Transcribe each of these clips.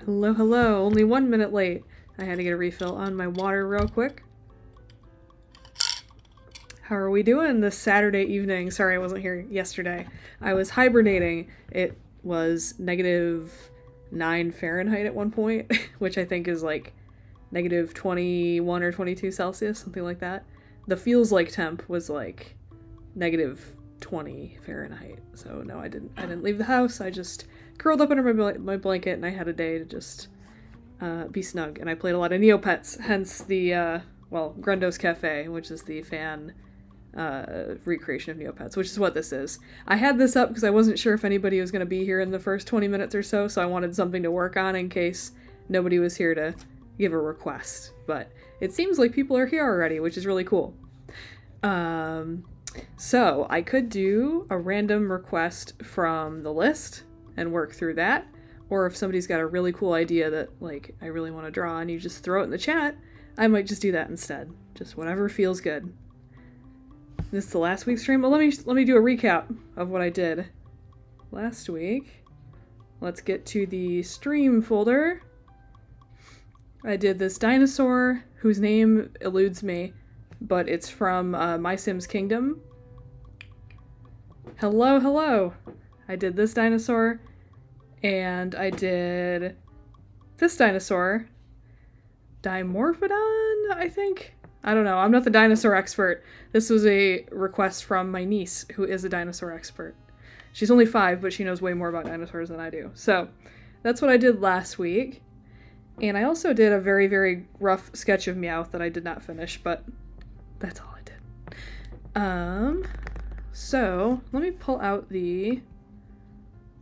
Hello, hello. Only 1 minute late. I had to get a refill on my water real quick. How are we doing this Saturday evening? Sorry I wasn't here yesterday. I was hibernating. It was -9 Fahrenheit at one point, which I think is like -21 or 22 Celsius, something like that. The feels like temp was like -20 Fahrenheit. So no, I didn't leave the house. I just curled up under my blanket and I had a day to just be snug. And I played a lot of Neopets, hence the Grundos Cafe, which is the fan recreation of Neopets, which is what this is. I had this up because I wasn't sure if anybody was going to be here in the first 20 minutes or so I wanted something to work on in case nobody was here to give a request. But it seems like people are here already, which is really cool. So I could do a random request from the list and work through that, or if somebody's got a really cool idea that like I really want to draw and you just throw it in the chat, I might just do that instead. Just whatever feels good. This is the last week's stream. Well, let me do a recap of what I did last week. Let's get to the stream folder. I did this dinosaur whose name eludes me, but it's from My Sims Kingdom. Hello, hello. I did this dinosaur, and I did this dinosaur. Dimorphodon, I think? I don't know. I'm not the dinosaur expert. This was a request from my niece, who is a dinosaur expert. She's only 5, but she knows way more about dinosaurs than I do. So that's what I did last week. And I also did a very, very rough sketch of Meowth that I did not finish, but that's all I did. So let me pull out the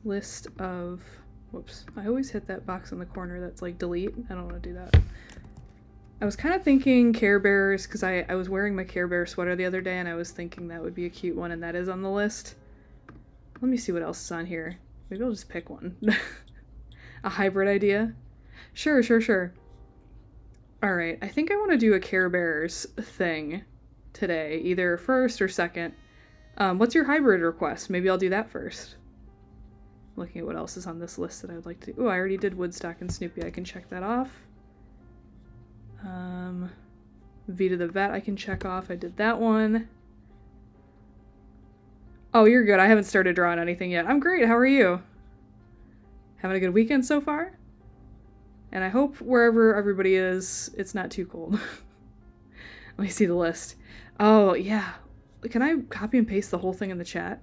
list of... Whoops. I always hit that box in the corner that's like delete. I don't want to do that. I was kind of thinking Care Bears, because I was wearing my Care Bear sweater the other day, and I was thinking that would be a cute one, and that is on the list. Let me see what else is on here. Maybe I'll just pick one. A hybrid idea? Sure. Alright, I think I want to do a Care Bears thing today, either first or second. What's your hybrid request? Maybe I'll do that first. Looking at what else is on this list that I would like to do. Oh, I already did Woodstock and Snoopy. I can check that off. Vita the Vet I can check off. I did that one. Oh, you're good. I haven't started drawing anything yet. I'm great. How are you? Having a good weekend so far? And I hope wherever everybody is, it's not too cold. Let me see the list. Oh, yeah. Can I copy and paste the whole thing in the chat?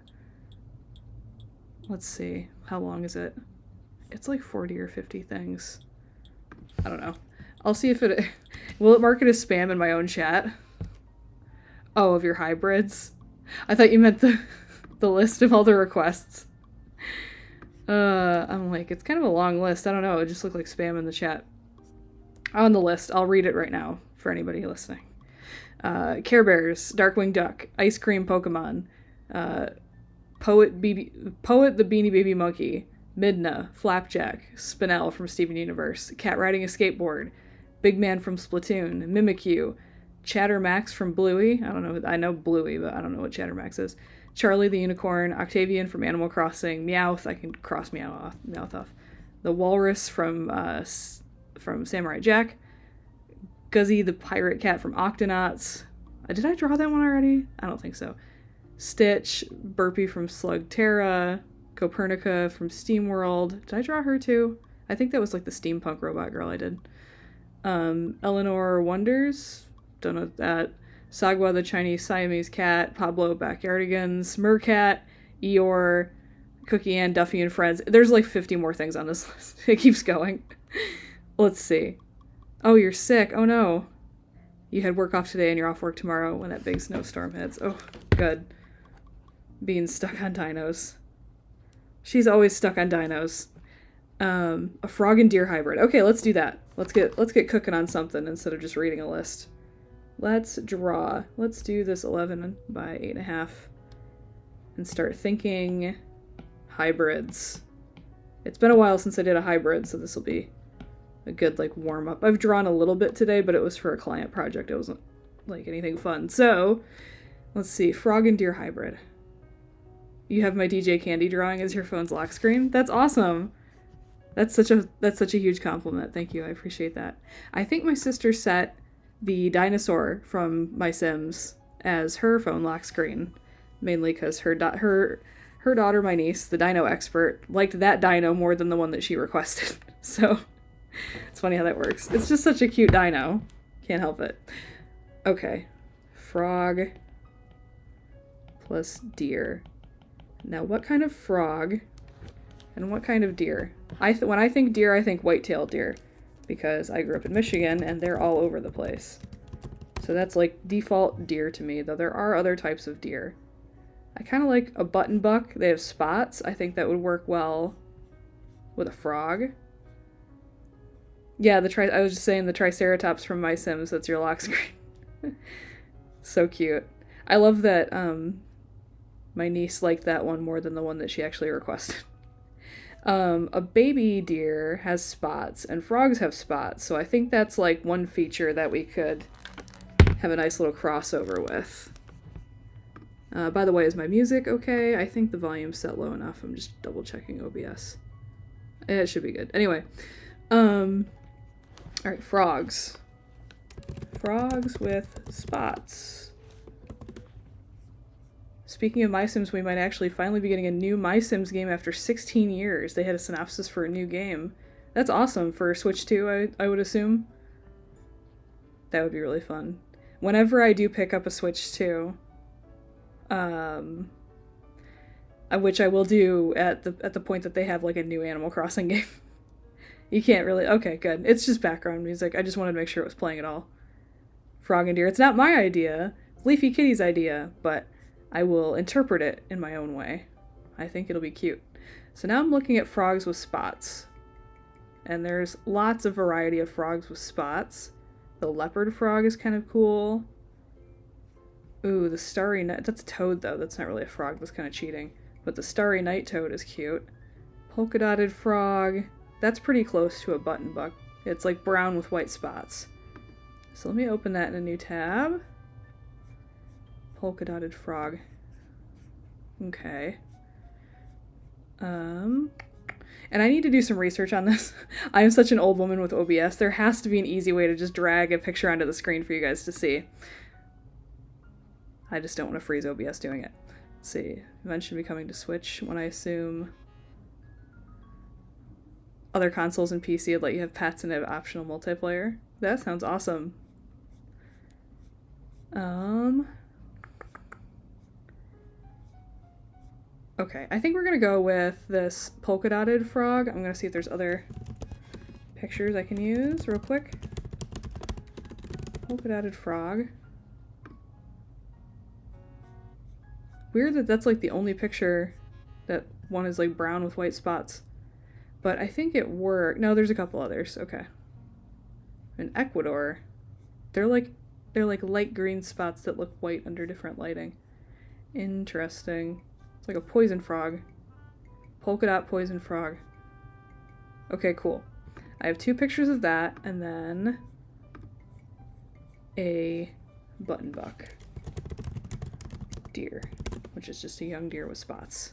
Let's see. How long is it? It's like 40 or 50 things. I don't know. I'll see if it... Will it mark it as spam in my own chat? Oh, of your hybrids? I thought you meant the list of all the requests. I'm like, it's kind of a long list. I don't know. It just looked like spam in the chat. On the list. I'll read it right now for anybody listening. Care Bears, Darkwing Duck, Ice Cream Pokemon, Poet the Beanie Baby Monkey, Midna, Flapjack, Spinel from Steven Universe, Cat Riding a Skateboard, Big Man from Splatoon, Mimikyu, Chattermax from Bluey. I don't know. I know Bluey, but I don't know what Chattermax is. Charlie the Unicorn, Octavian from Animal Crossing, Meowth. I can cross Meowth off. The Walrus from Samurai Jack, Guzzy the Pirate Cat from Octonauts. Did I draw that one already? I don't think so. Stitch, Burpee from Slugterra, Copernica from SteamWorld. Did I draw her too? I think that was like the steampunk robot girl I did. Eleanor Wonders. Don't know that. Sagwa the Chinese Siamese Cat, Pablo Backyardigans, Mercat, Eeyore, Cookie Ann, Duffy and Friends. There's like 50 more things on this list. It keeps going. Let's see. Oh, you're sick. Oh no. You had work off today and you're off work tomorrow when that big snowstorm hits. Oh, good. Being stuck on dinos. She's always stuck on dinos. A frog and deer hybrid. Okay, let's do that. Let's get cooking on something instead of just reading a list. Let's draw. Let's do this 11 by 8.5 and start thinking hybrids. It's been a while since I did a hybrid, so this will be a good like warm up. I've drawn a little bit today, but it was for a client project. It wasn't like anything fun. So let's see. Frog and deer hybrid. You have my DJ Candy drawing as your phone's lock screen? That's awesome. That's such a huge compliment. Thank you. I appreciate that. I think my sister set the dinosaur from My Sims as her phone lock screen, mainly because her daughter, my niece, the dino expert, liked that dino more than the one that she requested. So it's funny how that works. It's just such a cute dino. Can't help it. Okay. Frog plus deer. Now, what kind of frog and what kind of deer? When I think deer, I think white-tailed deer, because I grew up in Michigan and they're all over the place. So that's like default deer to me, though there are other types of deer. I kind of like a button buck. They have spots. I think that would work well with a frog. Yeah, I was just saying the Triceratops from My Sims. That's your lock screen. So cute. I love that my niece liked that one more than the one that she actually requested. A baby deer has spots, and frogs have spots, so I think that's like one feature that we could have a nice little crossover with. By the way, is my music okay? I think the volume's set low enough. I'm just double checking OBS. It should be good. Anyway, alright, frogs. Frogs with spots. Speaking of My Sims, we might actually finally be getting a new My Sims game after 16 years. They had a synopsis for a new game. That's awesome for Switch 2, I would assume. That would be really fun. Whenever I do pick up a Switch 2, which I will do at the point that they have like a new Animal Crossing game. You can't really... Okay, good. It's just background music. I just wanted to make sure it was playing at all. Frog and deer. It's not my idea. It's Leafy Kitty's idea, but I will interpret it in my own way. I think it'll be cute. So now I'm looking at frogs with spots. And there's lots of variety of frogs with spots. The leopard frog is kind of cool. Ooh, the starry night... That's a toad, though. That's not really a frog. That's kind of cheating. But the starry night toad is cute. Polka dotted frog. That's pretty close to a button buck. It's like brown with white spots. So let me open that in a new tab. Polka dotted frog. Okay. And I need to do some research on this. I am such an old woman with OBS. There has to be an easy way to just drag a picture onto the screen for you guys to see. I just don't want to freeze OBS doing it. Let's see. Eventually be coming to Switch when I assume other consoles and PC would let you have pets and have optional multiplayer. That sounds awesome. Okay, I think we're gonna go with this polka dotted frog. I'm gonna see if there's other pictures I can use real quick. Polka dotted frog. Weird that that's like the only picture that one is like brown with white spots. But I think it worked. No, there's a couple others. Okay. In Ecuador, they're like light green spots that look white under different lighting. Interesting. It's like a poison frog. Polka dot poison frog. Okay, cool. I have two pictures of that, and then a button buck deer, which is just a young deer with spots.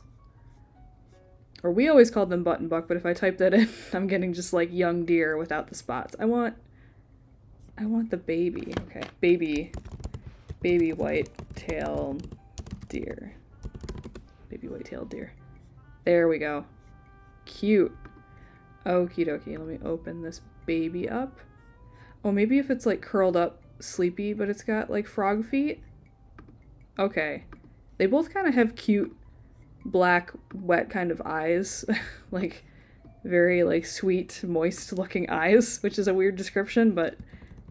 Or we always called them button buck, but if I type that in, I'm getting just like young deer without the spots. I want the baby. Okay, baby white-tailed deer. Baby white-tailed deer. There we go. Cute. Okie dokie. Let me open this baby up. Oh, maybe if it's like curled up sleepy, but it's got like frog feet. Okay. They both kind of have cute black wet kind of eyes. Like very like sweet moist looking eyes, which is a weird description, but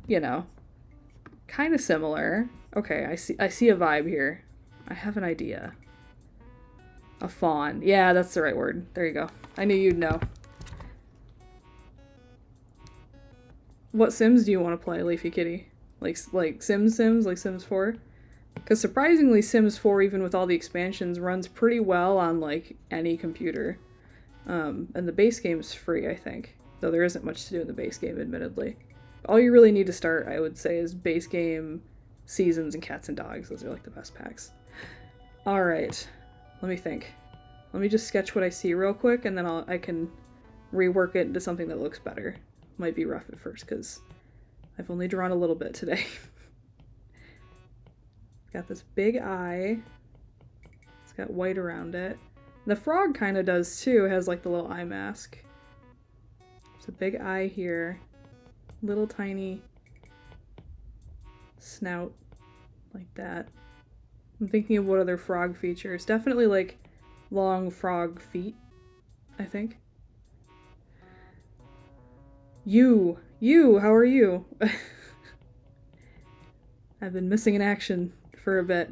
you know, kind of similar. Okay, I see a vibe here. I have an idea. A fawn. Yeah, that's the right word. There you go. I knew you'd know. What Sims do you want to play, Leafy Kitty? Like Sims, like Sims 4? Because surprisingly, Sims 4, even with all the expansions, runs pretty well on like any computer. And the base game's free, I think. Though there isn't much to do in the base game, admittedly. All you really need to start, I would say, is base game, seasons, and cats and dogs. Those are like the best packs. Alright. Let me think. Let me just sketch what I see real quick, and then I can rework it into something that looks better. Might be rough at first because I've only drawn a little bit today. Got this big eye. It's got white around it. The frog kind of does too. It has like the little eye mask. There's a big eye here. Little tiny snout like that. I'm thinking of what other frog features. Definitely like long frog feet, I think. You, how are you? I've been missing in action for a bit.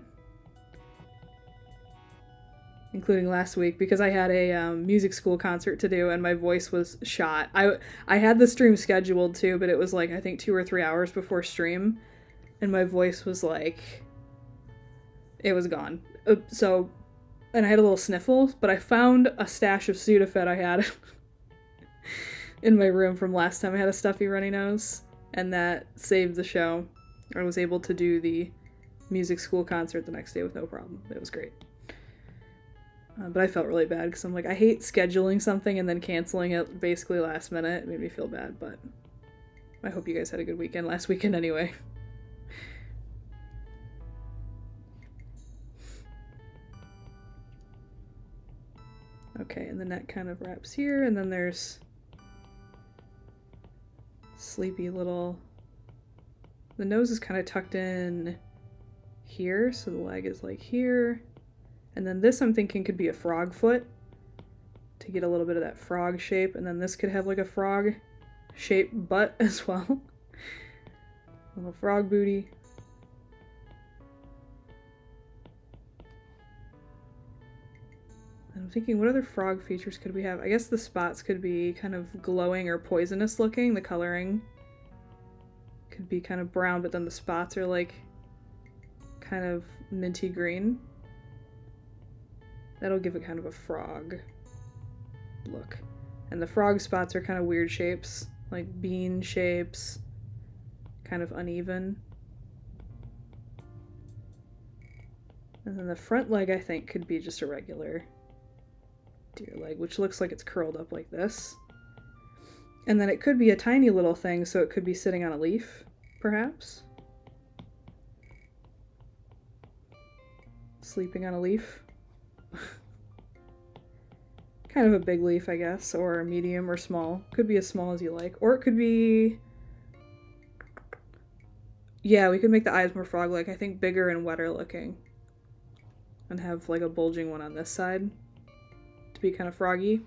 Including last week because I had a music school concert to do and my voice was shot. I had the stream scheduled too, but it was like I think 2 or 3 hours before stream and my voice was like, it was gone. So, and I had a little sniffle, but I found a stash of Sudafed I had in my room from last time I had a stuffy runny nose, and that saved the show. I was able to do the music school concert the next day with no problem. It was great. But I felt really bad because I'm like, I hate scheduling something and then canceling it basically last minute. It made me feel bad, but I hope you guys had a good weekend last weekend anyway. Okay, and the neck kind of wraps here, and then there's sleepy little... The nose is kind of tucked in here, so the leg is like here. And then this I'm thinking could be a frog foot to get a little bit of that frog shape, and then this could have like a frog shaped butt as well. Little frog booty. I'm thinking, what other frog features could we have? I guess the spots could be kind of glowing or poisonous looking. The coloring could be kind of brown, but then the spots are like kind of minty green. That'll give it kind of a frog look. And the frog spots are kind of weird shapes, like bean shapes, kind of uneven. And then the front leg, I think, could be just a regular deer leg, which looks like it's curled up like this. And then it could be a tiny little thing, so it could be sitting on a leaf, perhaps. Sleeping on a leaf. Kind of a big leaf, I guess, or medium or small. Could be as small as you like. Or it could be... Yeah, we could make the eyes more frog-like. I think bigger and wetter looking. And have like a bulging one on this side to be kind of froggy.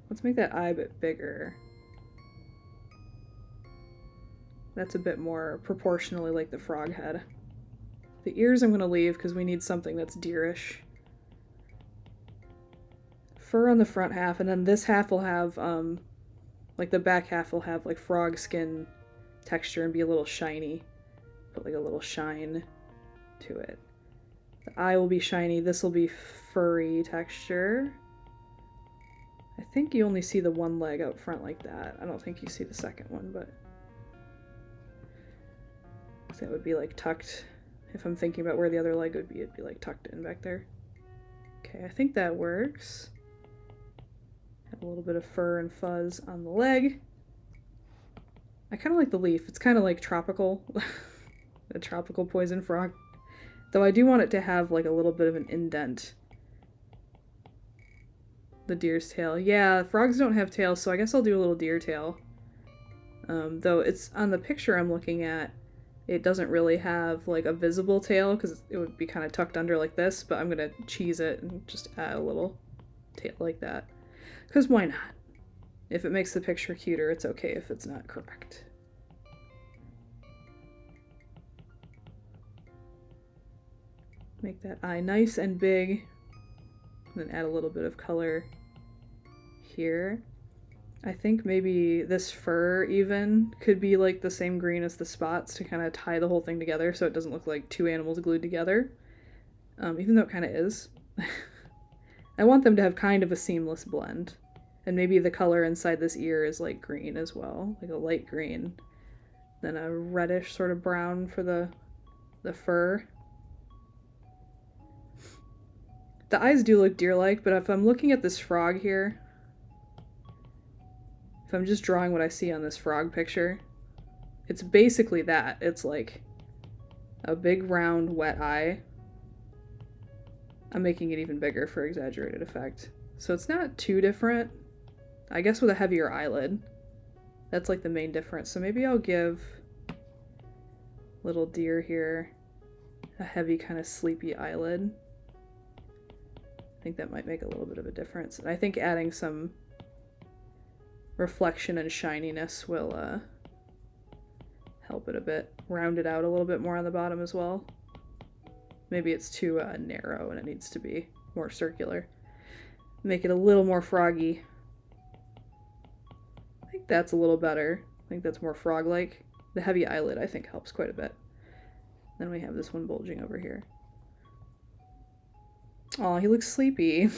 Let's make that eye a bit bigger. That's a bit more proportionally like the frog head. The ears I'm going to leave because we need something that's deerish. Fur on the front half, and then this half will have, like the back half will have like frog skin texture and be a little shiny. Put like a little shine to it. The eye will be shiny, this will be furry texture. I think you only see the one leg out front like that. I don't think you see the second one, but that would be like tucked. If I'm thinking about where the other leg would be, it'd be like tucked in back there. Okay, I think that works. Have a little bit of fur and fuzz on the leg. I kind of like the leaf. It's kind of like tropical. A tropical poison frog. Though I do want it to have like a little bit of an indent. The deer's tail. Yeah, frogs don't have tails, so I guess I'll do a little deer tail. Though it's on the picture I'm looking at, it doesn't really have like a visible tail because it would be kind of tucked under like this, but I'm gonna cheese it and just add a little tail like that. Because why not? If it makes the picture cuter, it's okay if it's not correct. Make that eye nice and big, and then add a little bit of color here. I think maybe this fur even could be like the same green as the spots to kind of tie the whole thing together so it doesn't look like two animals glued together, even though it kind of is. I want them to have kind of a seamless blend. And maybe the color inside this ear is like green as well, like a light green. Then a reddish sort of brown for the fur. The eyes do look deer-like, but if I'm looking at this frog here, if I'm just drawing what I see on this frog picture, it's basically that. It's like a big round wet eye. I'm making it even bigger for exaggerated effect. So it's not too different. I guess with a heavier eyelid. That's like the main difference. So maybe I'll give little deer here a heavy kind of sleepy eyelid. I think that might make a little bit of a difference. And I think adding some reflection and shininess will help it a bit. Round it out a little bit more on the bottom as well. Maybe it's too narrow and it needs to be more circular. Make it a little more froggy. I think that's a little better. I think that's more frog-like. The heavy eyelid, I think, helps quite a bit. Then we have this one bulging over here. Oh, he looks sleepy.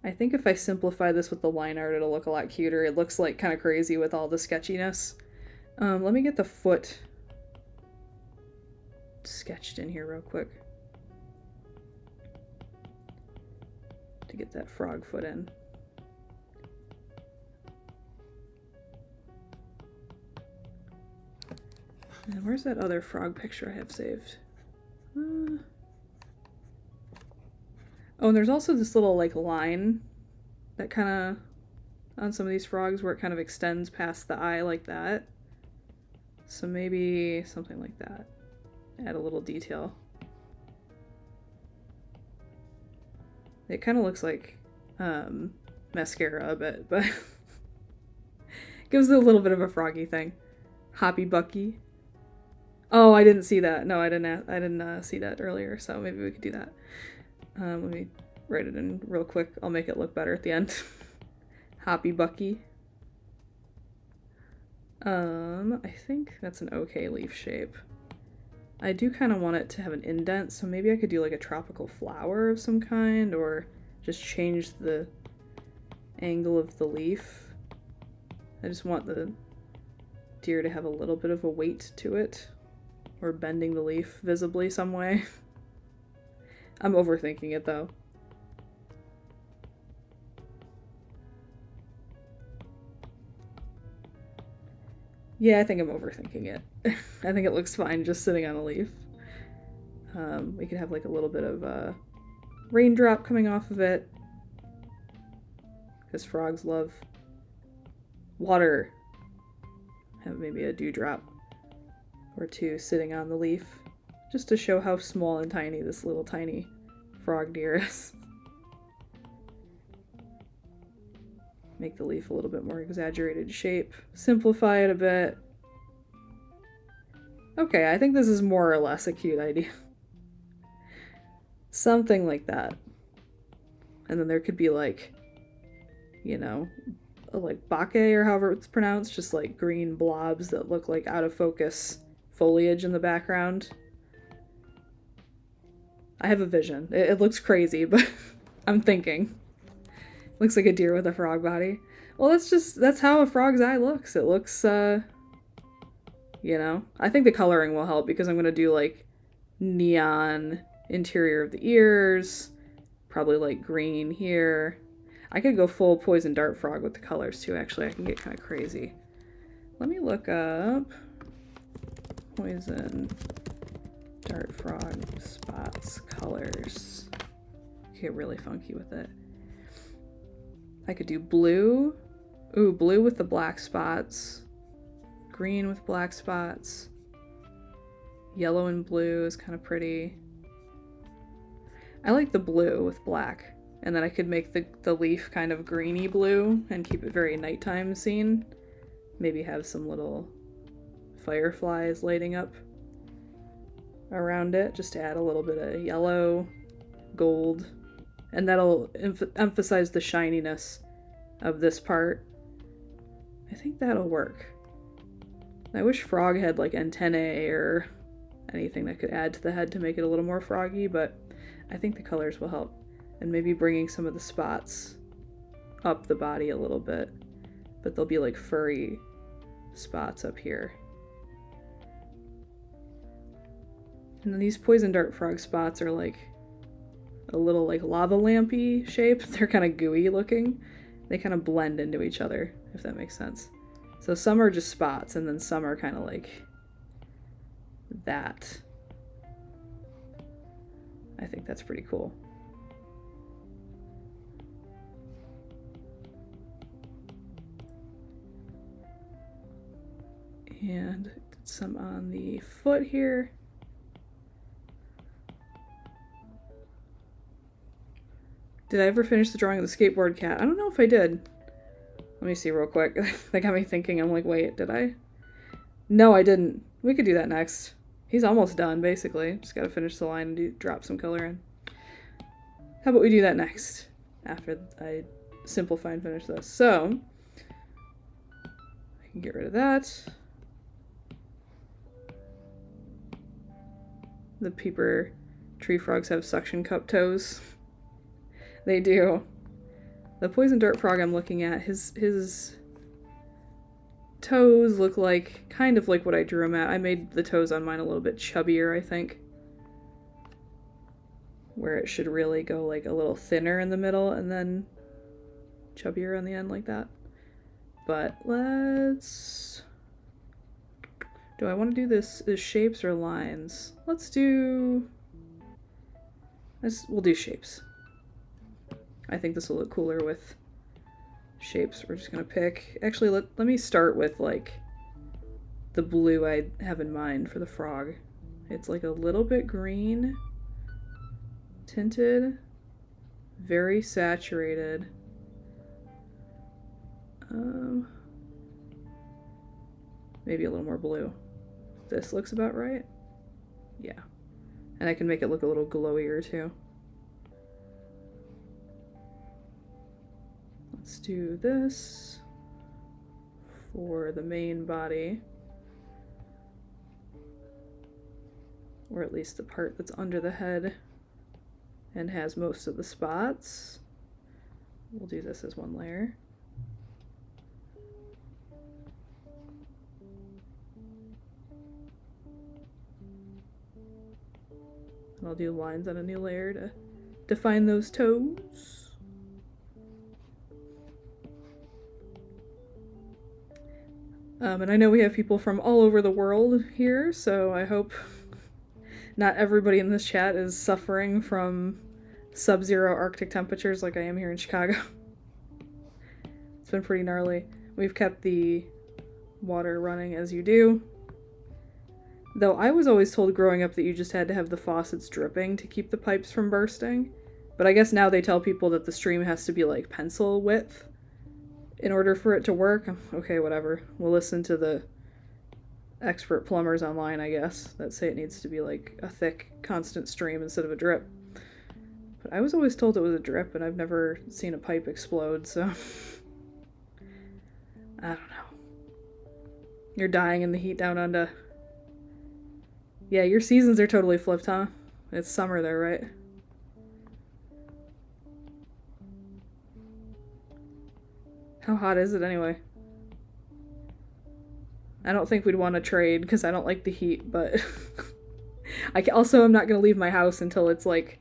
I think if I simplify this with the line art, it'll look a lot cuter. It looks like kind of crazy with all the sketchiness. Let me get the foot sketched in here real quick to get that frog foot in. And where's that other frog picture I have saved? Oh, and there's also this little like line that kind of on some of these frogs where it kind of extends past the eye like that. So maybe something like that. Add a little detail. It kind of looks like mascara a bit, but gives it a little bit of a froggy thing. Hoppy Bucky. Oh, I didn't see that. No, I didn't see that earlier, so maybe we could do that. Let me write it in real quick. I'll make it look better at the end. Hoppy Bucky. I think that's an okay leaf shape. I do kind of want it to have an indent, so maybe I could do like a tropical flower of some kind, or just change the angle of the leaf. I just want the deer to have a little bit of a weight to it, or bending the leaf visibly some way. I'm overthinking it though. Yeah, I think I'm overthinking it. I think it looks fine just sitting on a leaf. We could have like a little bit of a raindrop coming off of it, because frogs love water. Have maybe a dewdrop or two sitting on the leaf, just to show how small and tiny this little tiny frog deer is. Make the leaf a little bit more exaggerated shape. Simplify it a bit. Okay, I think this is more or less a cute idea. Something like that. And then there could be like, you know, like bake or however it's pronounced, just like green blobs that look like out of focus foliage in the background. I have a vision. It looks crazy, but I'm thinking. Looks like a deer with a frog body. Well, that's how a frog's eye looks. It looks, you know, I think the coloring will help because I'm going to do like neon interior of the ears, probably like green here. I could go full poison dart frog with the colors too, actually. I can get kind of crazy. Let me look up poison dart frog spots colors. Get really funky with it. I could do blue. Ooh, blue with the black spots. Green with black spots. Yellow and blue is kind of pretty. I like the blue with black. And then I could make the leaf kind of greeny blue and keep it very nighttime scene. Maybe have some little fireflies lighting up around it, just to add a little bit of yellow, gold, and that'll emphasize the shininess of this part. I think that'll work. I wish frog had like antennae or anything that could add to the head to make it a little more froggy, but I think the colors will help. And maybe bringing some of the spots up the body a little bit, but they'll be like furry spots up here. And then these poison dart frog spots are like a little like lava lampy shape. They're kind of gooey looking. They kind of blend into each other, if that makes sense. So some are just spots, and then some are kind of like that. I think that's pretty cool. And some on the foot here. Did I ever finish the drawing of the skateboard cat? I don't know if I did. Let me see real quick. That got me thinking. I'm like, wait, did I? No, I didn't. We could do that next. He's almost done, basically. Just gotta finish the line and drop some color in. How about we do that next? After I simplify and finish this. So, I can get rid of that. The peeper tree frogs have suction cup toes. They do. The poison dart frog I'm looking at, his toes look like, kind of like what I drew him at. I made the toes on mine a little bit chubbier, I think. Where it should really go like a little thinner in the middle and then chubbier on the end like that. But let's... Do I want to do this as shapes or lines? We'll do shapes. I think this will look cooler with shapes. We're just gonna pick... Actually, let me start with like the blue I have in mind for the frog. It's like a little bit green, tinted, very saturated. Maybe a little more blue. This looks about right. Yeah. And I can make it look a little glowier too. Let's do this for the main body. Or at least the part that's under the head and has most of the spots. We'll do this as one layer. And I'll do lines on a new layer to define those toes. And I know we have people from all over the world here, so I hope not everybody in this chat is suffering from sub-zero Arctic temperatures like I am here in Chicago. It's been pretty gnarly. We've kept the water running as you do. Though I was always told growing up that you just had to have the faucets dripping to keep the pipes from bursting. But I guess now they tell people that the stream has to be like pencil width in order for it to work. Okay, whatever. We'll listen to the expert plumbers online, I guess, that say it needs to be like a thick, constant stream instead of a drip. But I was always told it was a drip, and I've never seen a pipe explode, so... I don't know. You're dying in the heat down under. Yeah, your seasons are totally flipped, huh? It's summer there, right? How hot is it anyway? I don't think we'd want to trade because I don't like the heat, but I'm not going to leave my house until it's like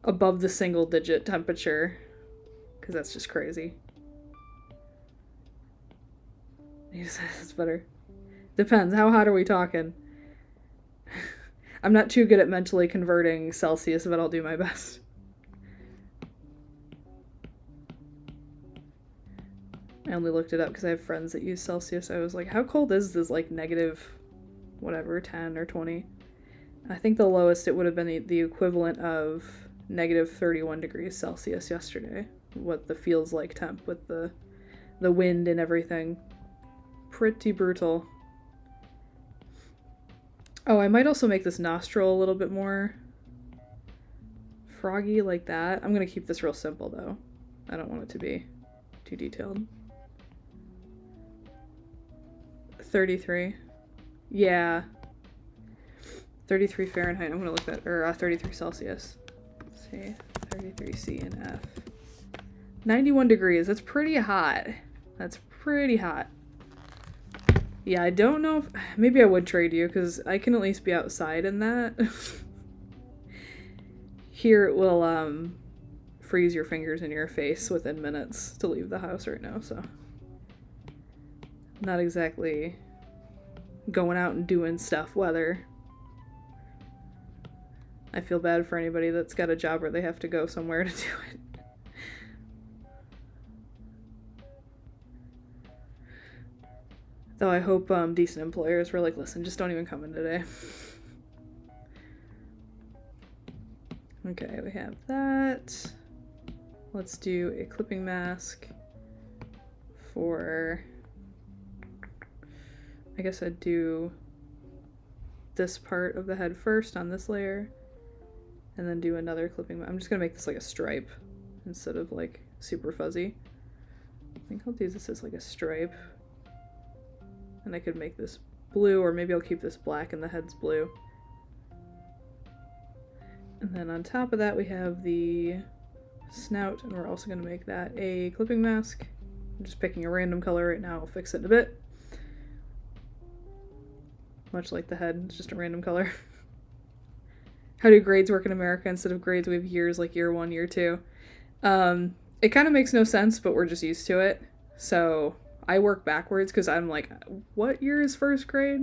above the single digit temperature because that's just crazy. It's better. Depends. How hot are we talking? I'm not too good at mentally converting Celsius, but I'll do my best. I only looked it up because I have friends that use Celsius. I was like, how cold is this? Like negative, whatever, 10 or 20. I think the lowest it would have been the equivalent of negative 31 degrees Celsius yesterday. What the feels like temp with the wind and everything. Pretty brutal. Oh, I might also make this nostril a little bit more froggy like that. I'm going to keep this real simple though. I don't want it to be too detailed. 33. Yeah. 33 Fahrenheit. I'm going to look at, or 33 Celsius. Let's see. 33 C and F. 91 degrees. That's pretty hot. That's pretty hot. Yeah, I don't know if... Maybe I would trade you, because I can at least be outside in that. Here it will, freeze your fingers in your face within minutes to leave the house right now, so not exactly going out and doing stuff weather. I feel bad for anybody that's got a job where they have to go somewhere to do it. Though I hope decent employers were like, listen, just don't even come in today. Okay, we have that. Let's do a clipping mask for, I guess I'd do this part of the head first on this layer, and then do another clipping. I'm just gonna make this like a stripe instead of like super fuzzy. I think I'll do this as like a stripe. And I could make this blue, or maybe I'll keep this black and the head's blue. And then on top of that we have the snout, and we're also going to make that a clipping mask. I'm just picking a random color right now, I'll fix it in a bit. Much like the head, it's just a random color. How do grades work in America? Instead of grades we have years, like year 1, year 2. It kind of makes no sense, but we're just used to it. So I work backwards because I'm like, what year is first grade?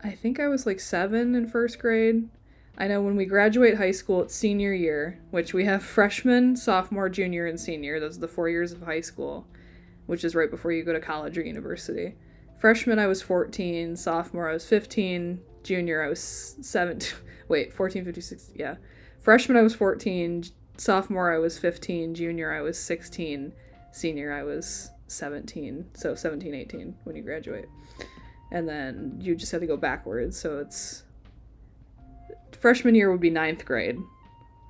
I think I was like 7 in first grade. I know when we graduate high school, it's senior year, which we have freshman, sophomore, junior, and senior. Those are the 4 years of high school, which is right before you go to college or university. Freshman, I was 14. Sophomore, I was 15. Junior, I was 17. Wait, 14, 15, 16. Yeah. Freshman, I was 14. Sophomore, I was 15. Junior, I was 16. Senior, I was 17. So 17, 18 when you graduate. And then you just have to go backwards. So it's freshman year would be 9th grade.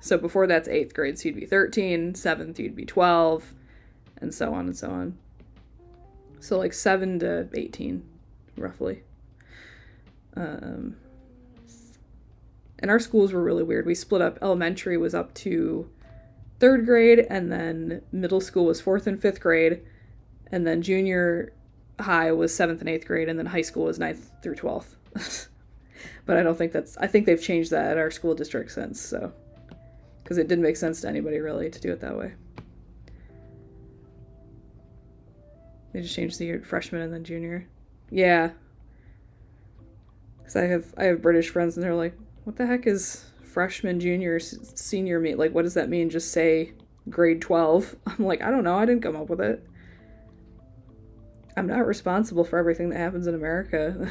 So before that's 8th grade, so you'd be 13. 7th, you'd be 12. And so on and so on. So like 7 to 18, roughly. And our schools were really weird. We split up. Elementary was up to 3rd grade, and then middle school was 4th and 5th grade, and then junior high was 7th and 8th grade, and then high school was 9th through 12th. But I think they've changed that at our school district since, so, because it didn't make sense to anybody really to do it that way. They just changed the year freshman and then junior. Yeah. Because I have British friends, and they're like, what the heck is freshman, junior, senior mean? Like, what does that mean? Just say grade 12. I'm like, I don't know. I didn't come up with it. I'm not responsible for everything that happens in America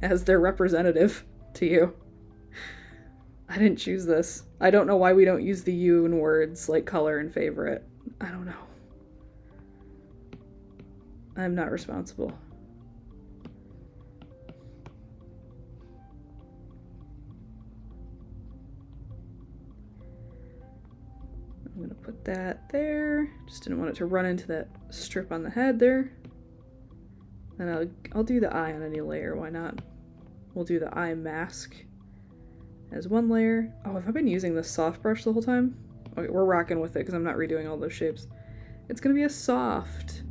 as their representative to you. I didn't choose this. I don't know why we don't use the you in words like color and favorite. I don't know. I'm not responsible. I'm gonna put that there. Just didn't want it to run into that strip on the head there. And I'll do the eye on any layer, why not? We'll do the eye mask as one layer. Oh, have I been using this soft brush the whole time? Okay, we're rocking with it because I'm not redoing all those shapes. It's gonna be a soft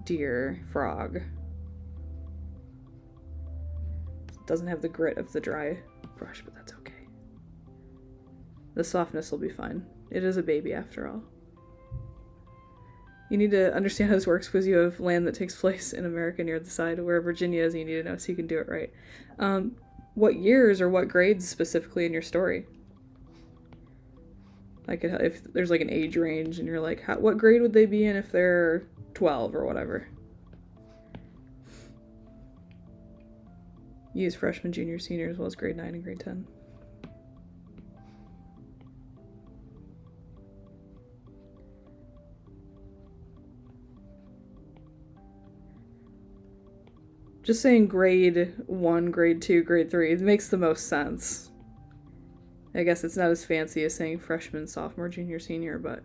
deer frog. It doesn't have the grit of the dry brush, but that's okay. The softness will be fine. It is a baby after all. You need to understand how this works because you have land that takes place in America near the side where Virginia is, and you need to know so you can do it right. What years or what grades specifically in your story? Like if there's like an age range and you're like, what grade would they be in if they're 12 or whatever? Use freshman, junior, senior, as well as grade 9 and grade 10. Just saying grade 1, grade 2, grade 3, it makes the most sense. I guess it's not as fancy as saying freshman, sophomore, junior, senior, but...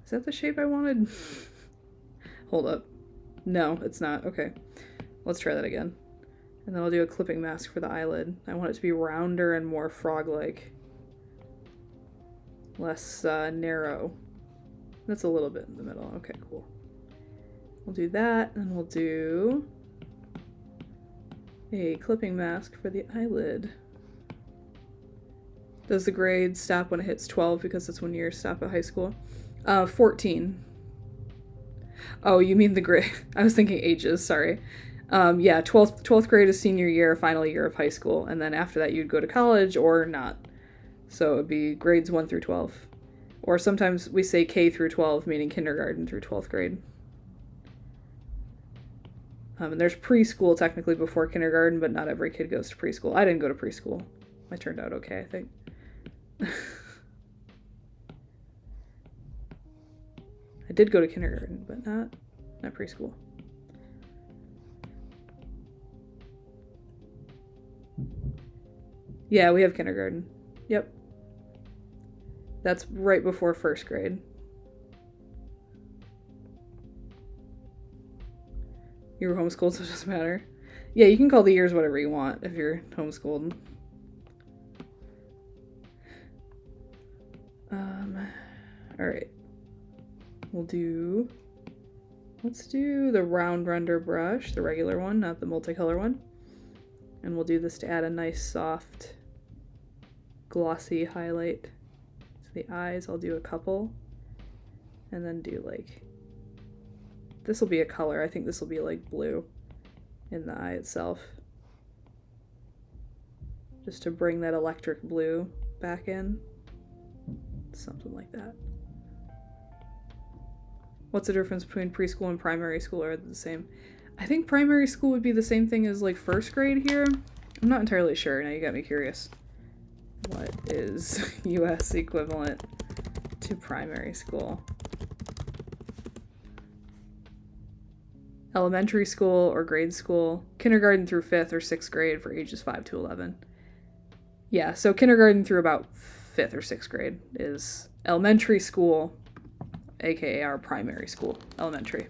Is that the shape I wanted? Hold up. No, it's not. Okay. Let's try that again. And then I'll do a clipping mask for the eyelid. I want it to be rounder and more frog-like. Less narrow. That's a little bit in the middle. Okay, cool. We'll do that, and we'll do a clipping mask for the eyelid. Does the grade stop when it hits 12 because that's when years stop at high school? 14. Oh, you mean the grade. I was thinking ages, sorry. Yeah, 12th grade is senior year, final year of high school, and then after that you'd go to college or not. So it would be grades 1 through 12. Or sometimes we say K through 12, meaning kindergarten through 12th grade. And there's preschool technically before kindergarten, but not every kid goes to preschool. I didn't go to preschool. I turned out okay, I think. I did go to kindergarten, but not preschool. Yeah, we have kindergarten. Yep. That's right before first grade. You were homeschooled, so it doesn't matter. Yeah, you can call the years whatever you want if you're homeschooled. Alright. Let's do the round render brush, the regular one, not the multicolor one. And we'll do this to add a nice soft glossy highlight to the eyes. I'll do a couple and then do like, this will be a color. I think this will be like blue in the eye itself, just to bring that electric blue back in, something like that. What's the difference between preschool and primary school? Are they the same? I think primary school would be the same thing as like first grade here. I'm not entirely sure. Now you got me curious. What is US equivalent to primary school? Elementary school or grade school, kindergarten through 5th or 6th grade for ages 5 to 11. Yeah, so kindergarten through about 5th or 6th grade is elementary school, aka our primary school, elementary.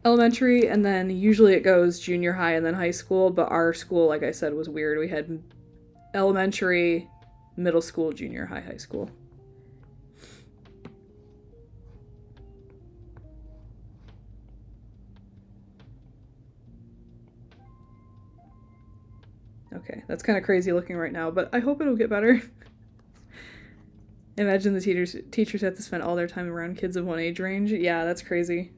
Elementary, and then usually it goes junior high and then high school, but our school, like I said, was weird. We had elementary, middle school, junior high, high school. Okay, that's kind of crazy looking right now, but I hope it'll get better. Imagine the teachers have to spend all their time around kids of one age range. Yeah, that's crazy.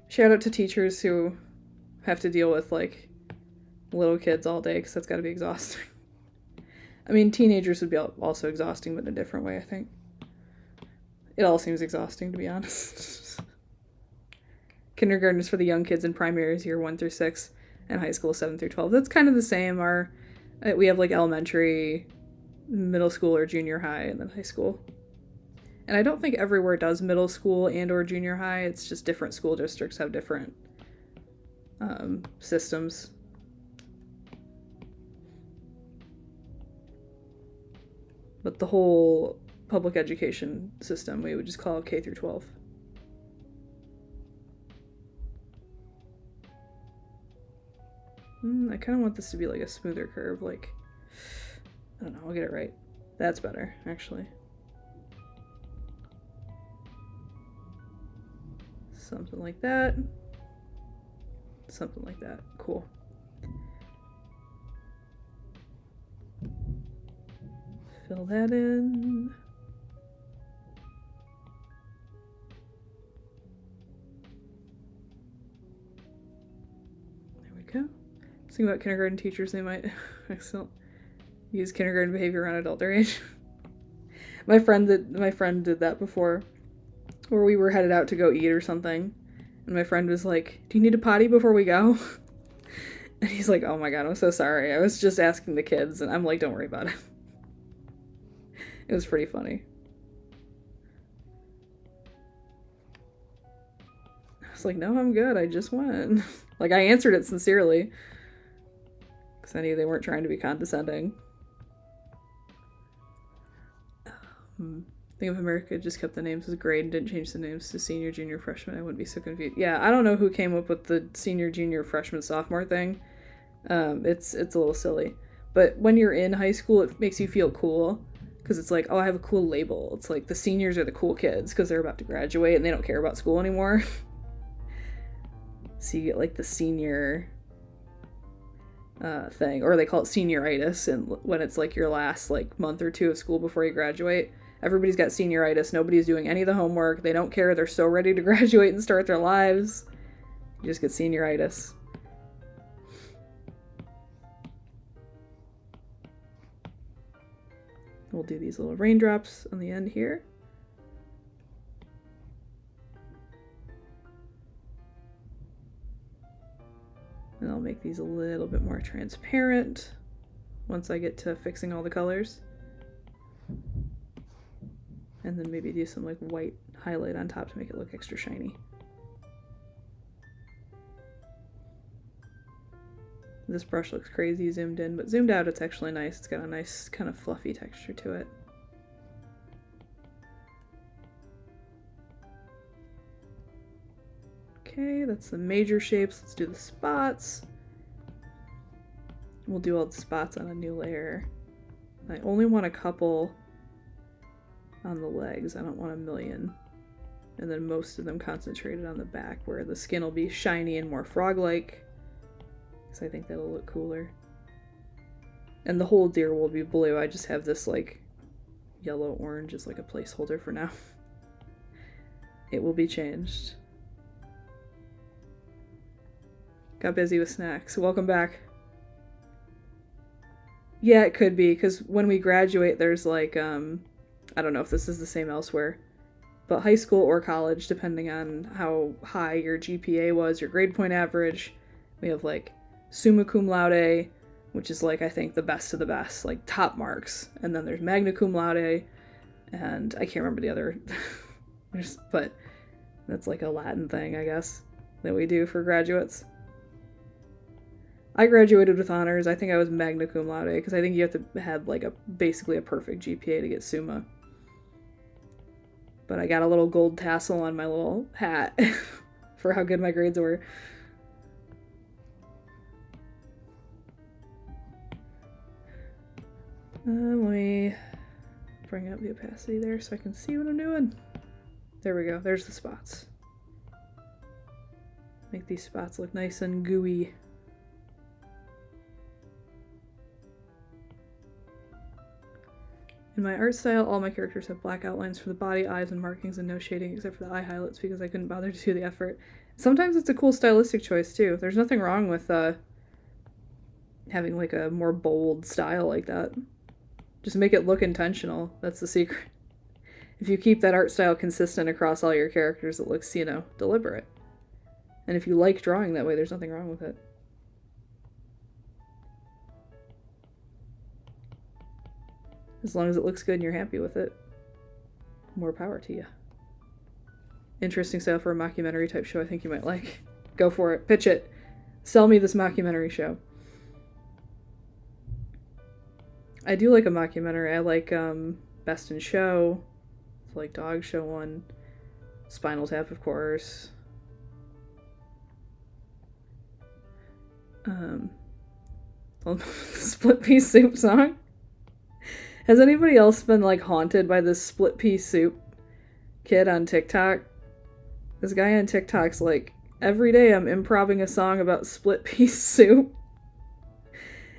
Shout out to teachers who have to deal with, like, little kids all day, because that's got to be exhausting. I mean, teenagers would be also exhausting, but in a different way, I think. It all seems exhausting, to be honest. Kindergarten is for the young kids, and primary is year 1 through 6, and high school 7 through 12. That's kind of the same. We have, like, elementary, middle school, or junior high, and then high school. And I don't think everywhere does middle school and or junior high. It's just different school districts have different systems. But the whole public education system, we would just call it K through 12. I kind of want this to be like a smoother curve, like, I don't know, I'll get it right. That's better, actually. Something like that. Something like that. Cool. Fill that in. There we go. Think about kindergarten teachers, they might use kindergarten behavior around adult their age. My friend did that before, where we were headed out to go eat or something, and my friend was like, "Do you need a potty before we go?" And he's like, "Oh my god, I'm so sorry. I was just asking the kids." And I'm like, "Don't worry about it." It was pretty funny. I was like, "No, I'm good. I just went." Like, I answered it sincerely, because I knew they weren't trying to be condescending. I think if America just kept the names as grade and didn't change the names to senior, junior, freshman, I wouldn't be so confused. Yeah, I don't know who came up with the senior, junior, freshman, sophomore thing. It's a little silly. But when you're in high school, it makes you feel cool, because it's like, oh, I have a cool label. It's like the seniors are the cool kids because they're about to graduate and they don't care about school anymore. So you get like the senior thing, or they call it senioritis, and when it's like your last like month or two of school before you graduate, everybody's got senioritis. Nobody's doing any of the homework. They don't care. They're so ready to graduate and start their lives. You just get senioritis. We'll do these little raindrops on the end here. And I'll make these a little bit more transparent once I get to fixing all the colors. And then maybe do some like white highlight on top to make it look extra shiny. This brush looks crazy zoomed in, but zoomed out it's actually nice. It's got a nice kind of fluffy texture to it. Okay, that's the major shapes. Let's do the spots. We'll do all the spots on a new layer. I only want a couple on the legs. I don't want a million. And then most of them concentrated on the back where the skin will be shiny and more frog-like. Because I think that'll look cooler. And the whole deer will be blue. I just have this like yellow-orange as like a placeholder for now. It will be changed. Got busy with snacks. Welcome back. Yeah, it could be, because when we graduate, there's like, I don't know if this is the same elsewhere, but high school or college, depending on how high your GPA was, your grade point average, we have like summa cum laude, which is like, I think, the best of the best, like top marks. And then there's magna cum laude, and I can't remember the other, but that's like a Latin thing, I guess, that we do for graduates. I graduated with honors. I think I was magna cum laude, because I think you have to have like basically a perfect GPA to get summa. But I got a little gold tassel on my little hat for how good my grades were. Let me bring up the opacity there so I can see what I'm doing. There we go. There's the spots. Make these spots look nice and gooey. In my art style, all my characters have black outlines for the body, eyes, and markings, and no shading except for the eye highlights because I couldn't bother to do the effort. Sometimes it's a cool stylistic choice, too. There's nothing wrong with having like a more bold style like that. Just make it look intentional. That's the secret. If you keep that art style consistent across all your characters, it looks, you know, deliberate. And if you like drawing that way, there's nothing wrong with it. As long as it looks good and you're happy with it, more power to you. Interesting style for a mockumentary type show I think you might like. Go for it. Pitch it. Sell me this mockumentary show. I do like a mockumentary. I like Best in Show. I like Dog Show one. Spinal Tap, of course. Split Pea Soup song. Has anybody else been, like, haunted by this Split Pea Soup kid on TikTok? This guy on TikTok's like, every day I'm improving a song about split pea soup.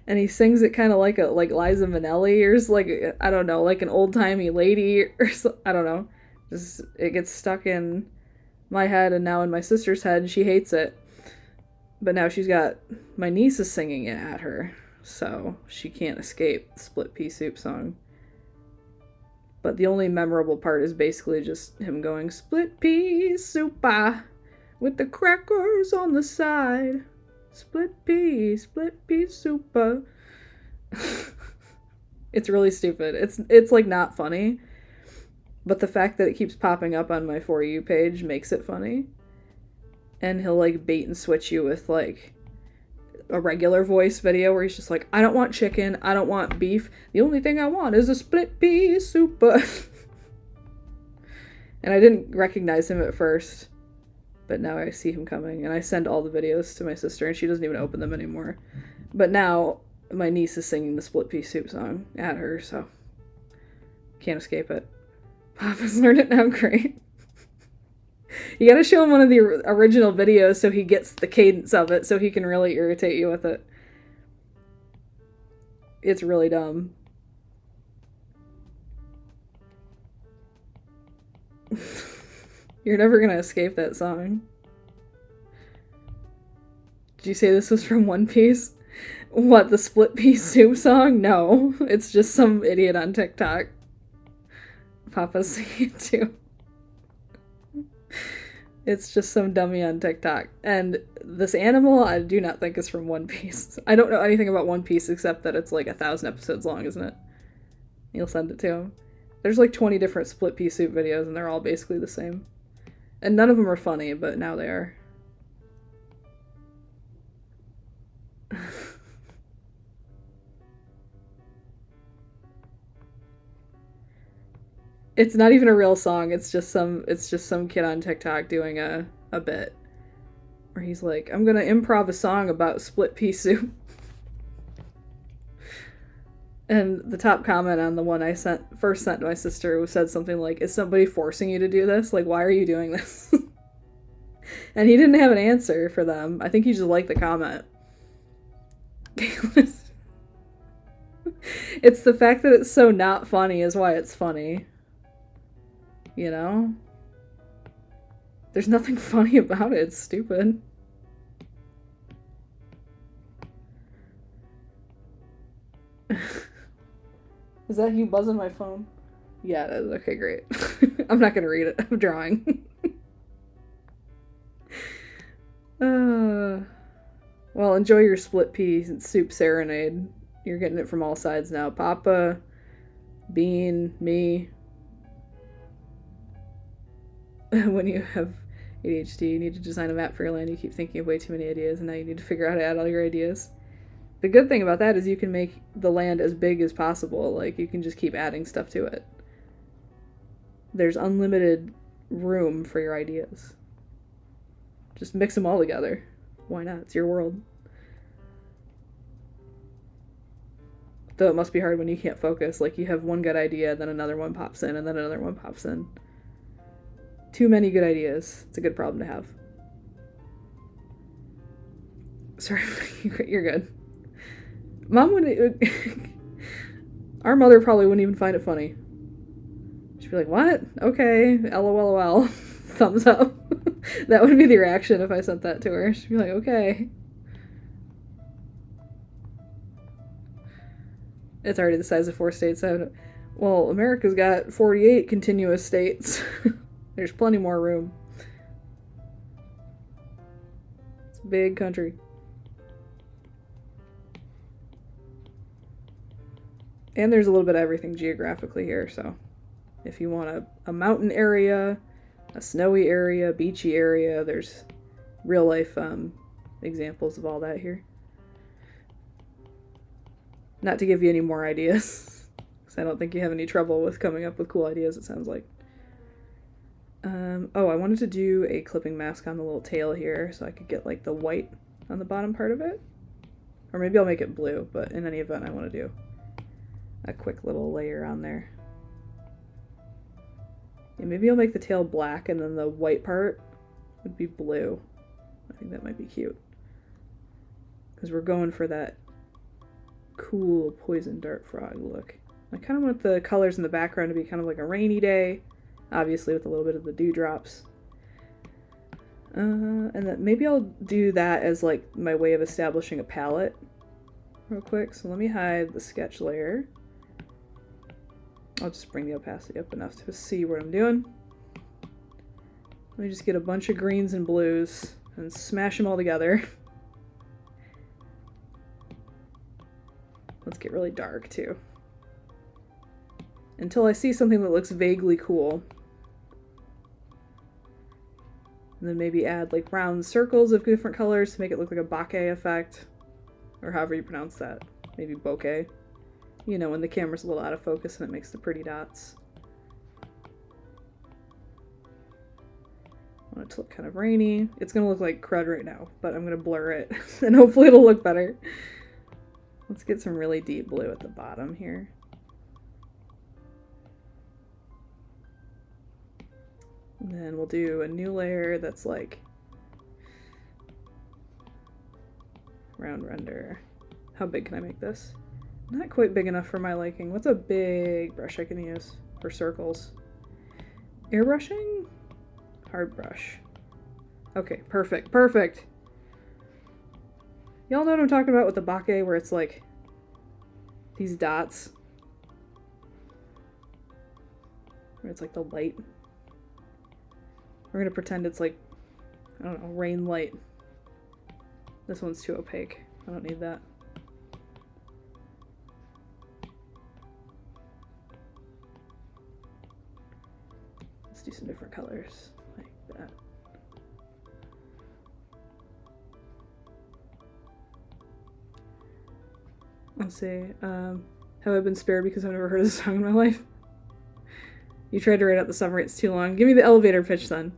And he sings it kind of like Liza Minnelli, or like, I don't know, like an old-timey lady, or I don't know. Just, it gets stuck in my head and now in my sister's head, and she hates it. But now she's got, my niece is singing it at her. So she can't escape the Split Pea Soup song. But the only memorable part is basically just him going, split pea soup-ah, with the crackers on the side. Split pea soup-ah. It's really stupid. It's like not funny. But the fact that it keeps popping up on my For You page makes it funny. And he'll like bait and switch you with like a regular voice video where he's just like, I don't want chicken, I don't want beef, the only thing I want is a split pea soup. And I didn't recognize him at first, but now I see him coming, and I send all the videos to my sister, and she doesn't even open them anymore. But now my niece is singing the Split Pea Soup song at her, so can't escape it. Papa's learned it now, great. You gotta show him one of the original videos so he gets the cadence of it, so he can really irritate you with it. It's really dumb. You're never gonna escape that song. Did you say this was from One Piece? What, the split pea soup song? No, it's just some idiot on TikTok. Papa's singing it too. It's just some dummy on TikTok. And this animal, I do not think is from One Piece. I don't know anything about One Piece except that it's like 1,000 episodes long, isn't it? You'll send it to him. There's like 20 different split pea soup videos, and they're all basically the same. And none of them are funny, but now they are. It's not even a real song. It's just some kid on TikTok doing a bit where he's like, "I'm gonna improv a song about split pea soup." And the top comment on the one I first sent to my sister said something like, "Is somebody forcing you to do this? Like, why are you doing this?" And he didn't have an answer for them. I think he just liked the comment. It's the fact that it's so not funny is why it's funny. You know? There's nothing funny about it. It's stupid. Is that you buzzing my phone? Yeah, it is. Okay, great. I'm not gonna read it. I'm drawing. Well, enjoy your split pea soup serenade. You're getting it from all sides now. Papa, Bean, me. When you have ADHD, you need to design a map for your land. You keep thinking of way too many ideas, and now you need to figure out how to add all your ideas. The good thing about that is you can make the land as big as possible. Like, you can just keep adding stuff to it. There's unlimited room for your ideas. Just mix them all together. Why not? It's your world. Though it must be hard when you can't focus. Like, you have one good idea, then another one pops in, and then another one pops in. Too many good ideas. It's a good problem to have. Sorry, you're good. Mom would... Our mother probably wouldn't even find it funny. She'd be like, what? Okay, LOLOL. Thumbs up. That would be the reaction if I sent that to her. She'd be like, okay. It's already the size of 4 states. Well, America's got 48 continuous states. There's plenty more room. It's a big country. And there's a little bit of everything geographically here, so if you want a mountain area, a snowy area, beachy area, there's real life examples of all that here. Not to give you any more ideas, because I don't think you have any trouble with coming up with cool ideas, it sounds like. Oh, I wanted to do a clipping mask on the little tail here, so I could get like the white on the bottom part of it. Or maybe I'll make it blue, but in any event I want to do a quick little layer on there. Yeah, maybe I'll make the tail black and then the white part would be blue. I think that might be cute. Because we're going for that cool poison dart frog look. I kind of want the colors in the background to be kind of like a rainy day, obviously with a little bit of the dewdrops. And then maybe I'll do that as like my way of establishing a palette real quick. So let me hide the sketch layer. I'll just bring the opacity up enough to see what I'm doing. Let me just get a bunch of greens and blues and smash them all together. Let's get really dark too. Until I see something that looks vaguely cool. And then maybe add like round circles of different colors to make it look like a bokeh effect. Or however you pronounce that. Maybe bokeh. You know, when the camera's a little out of focus and it makes the pretty dots. I want it to look kind of rainy. It's going to look like crud right now, but I'm going to blur it. And hopefully it'll look better. Let's get some really deep blue at the bottom here. And then we'll do a new layer that's like round render. How big can I make this? Not quite big enough for my liking. What's a big brush I can use for circles? Airbrushing? Hard brush. Okay, perfect, perfect. Y'all know what I'm talking about with the bokeh, where it's like these dots? Where it's like the light. We're gonna pretend it's like, I don't know, rain light. This one's too opaque. I don't need that. Let's do some different colors, like that. Let's see. Have I been spared because I've never heard of this song in my life? You tried to write out the summary, it's too long. Give me the elevator pitch then.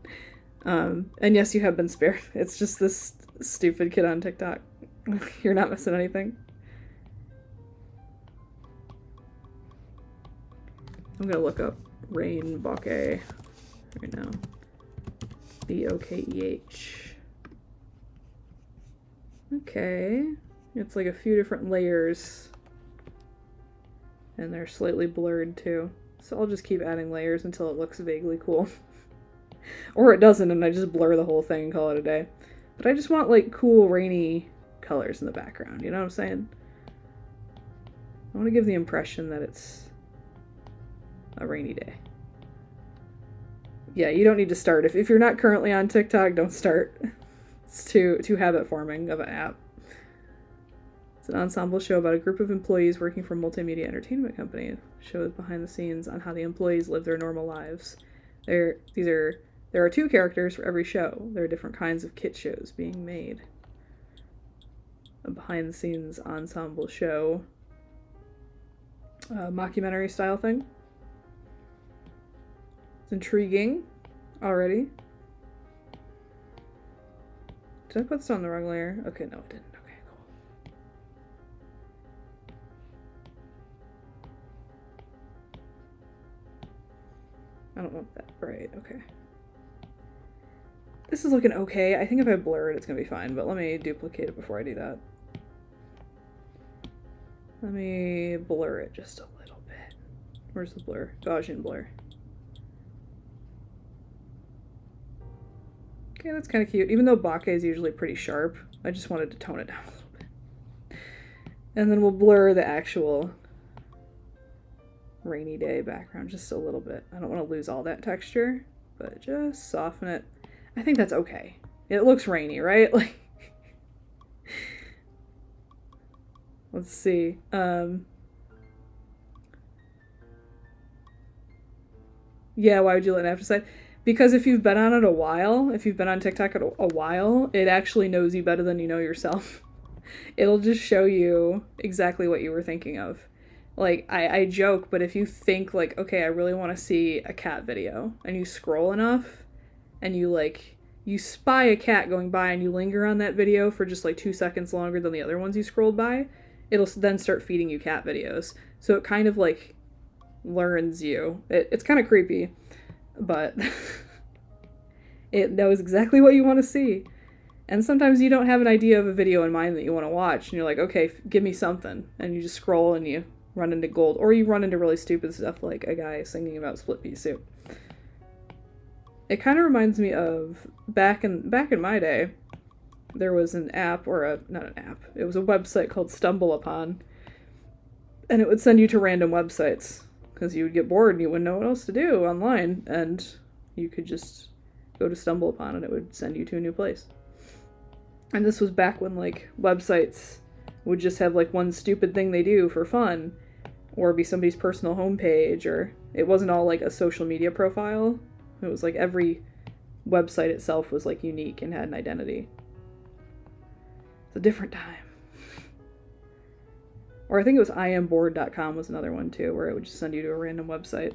And yes, you have been spared. It's just this stupid kid on TikTok. You're not missing anything. I'm gonna look up Rain Bokeh right now. B-O-K-E-H. Okay. It's like a few different layers. And they're slightly blurred too. So I'll just keep adding layers until it looks vaguely cool. Or it doesn't and I just blur the whole thing and call it a day. But I just want like cool rainy colors in the background, you know what I'm saying? I want to give the impression that it's a rainy day. Yeah, you don't need to start. If you're not currently on TikTok, don't start. It's too habit forming of an app. It's an ensemble show about a group of employees working for a multimedia entertainment company. It shows behind the scenes on how the employees live their normal lives. There are 2 characters for every show. There are different kinds of kit shows being made. A behind the scenes ensemble show. Mockumentary style thing. It's intriguing already. Did I put this on the wrong layer? Okay, no, it didn't. Okay, cool. I don't want that bright. Okay. This is looking okay. I think if I blur it, it's gonna be fine, but let me duplicate it before I do that. Let me blur it just a little bit. Where's the blur? Gaussian blur. Okay, that's kind of cute. Even though bokeh is usually pretty sharp, I just wanted to tone it down a little bit. And then we'll blur the actual rainy day background just a little bit. I don't want to lose all that texture, but just soften it. I think that's okay. It looks rainy, right? Like, let's see. Yeah, why would you let an app decide? Because if you've been on it a while, if you've been on TikTok a while, it actually knows you better than you know yourself. It'll just show you exactly what you were thinking of. Like, I joke, but if you think, like, okay, I really want to see a cat video, and you scroll enough, and you spy a cat going by, and you linger on that video for just, like, 2 seconds longer than the other ones you scrolled by, it'll then start feeding you cat videos. So it kind of, like, learns you. It's kind of creepy, but it knows exactly what you want to see. And sometimes you don't have an idea of a video in mind that you want to watch, and you're like, okay, give me something. And you just scroll and you run into gold. Or you run into really stupid stuff like a guy singing about split pea soup. It kind of reminds me of back in my day, there was an app, or not an app, it was a website called StumbleUpon. And it would send you to random websites, because you would get bored and you wouldn't know what else to do online, and you could just go to StumbleUpon and it would send you to a new place. And this was back when, like, websites would just have, like, one stupid thing they do for fun, or be somebody's personal homepage, or it wasn't all, like, a social media profile. It was, like, every website itself was, like, unique and had an identity. It's a different time. Or I think it was iambored.com was another one, too, where it would just send you to a random website.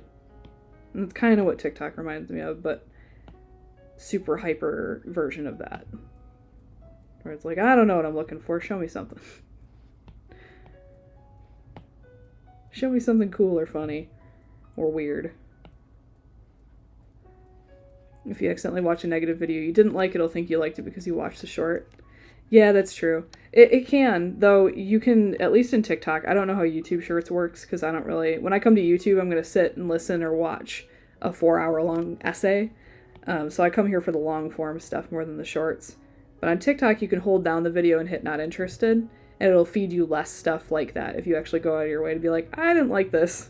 And it's kind of what TikTok reminds me of, but super hyper version of that. Where it's like, I don't know what I'm looking for, show me something. Show me something cool or funny. Or weird. If you accidentally watch a negative video you didn't like, it'll think you liked it because you watched the short. Yeah, that's true. It can, though you can, at least in TikTok, I don't know how YouTube Shorts works because I don't really, when I come to YouTube, I'm going to sit and listen or watch a 4 hour long essay. So I come here for the long form stuff more than the shorts. But on TikTok, you can hold down the video and hit not interested, and it'll feed you less stuff like that if you actually go out of your way to be like, I didn't like this.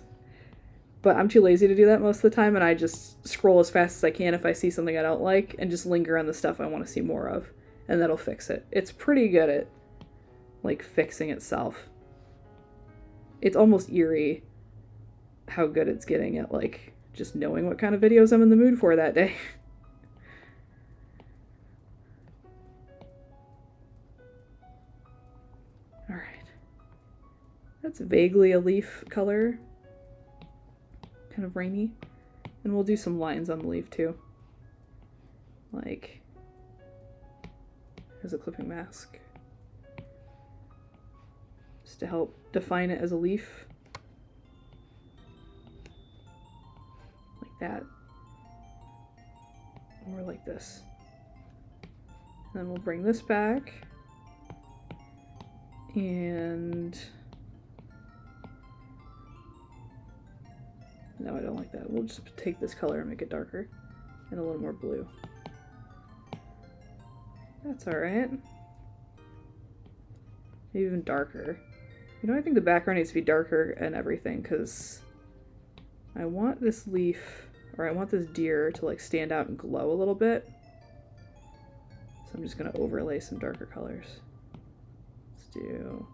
But I'm too lazy to do that most of the time, and I just scroll as fast as I can if I see something I don't like and just linger on the stuff I want to see more of, and that'll fix it. It's pretty good at, like, fixing itself. It's almost eerie how good it's getting at, like, just knowing what kind of videos I'm in the mood for that day. Alright. That's vaguely a leaf color. Kind of rainy. And we'll do some lines on the leaf too. Like, as a clipping mask. Just to help define it as a leaf. Like that. Or like this. And then we'll bring this back. And no, I don't like that. We'll just take this color and make it darker and a little more blue. That's alright. Even darker. You know, I think the background needs to be darker and everything because I want this leaf, or I want this deer to like stand out and glow a little bit. So I'm just going to overlay some darker colors. Let's do...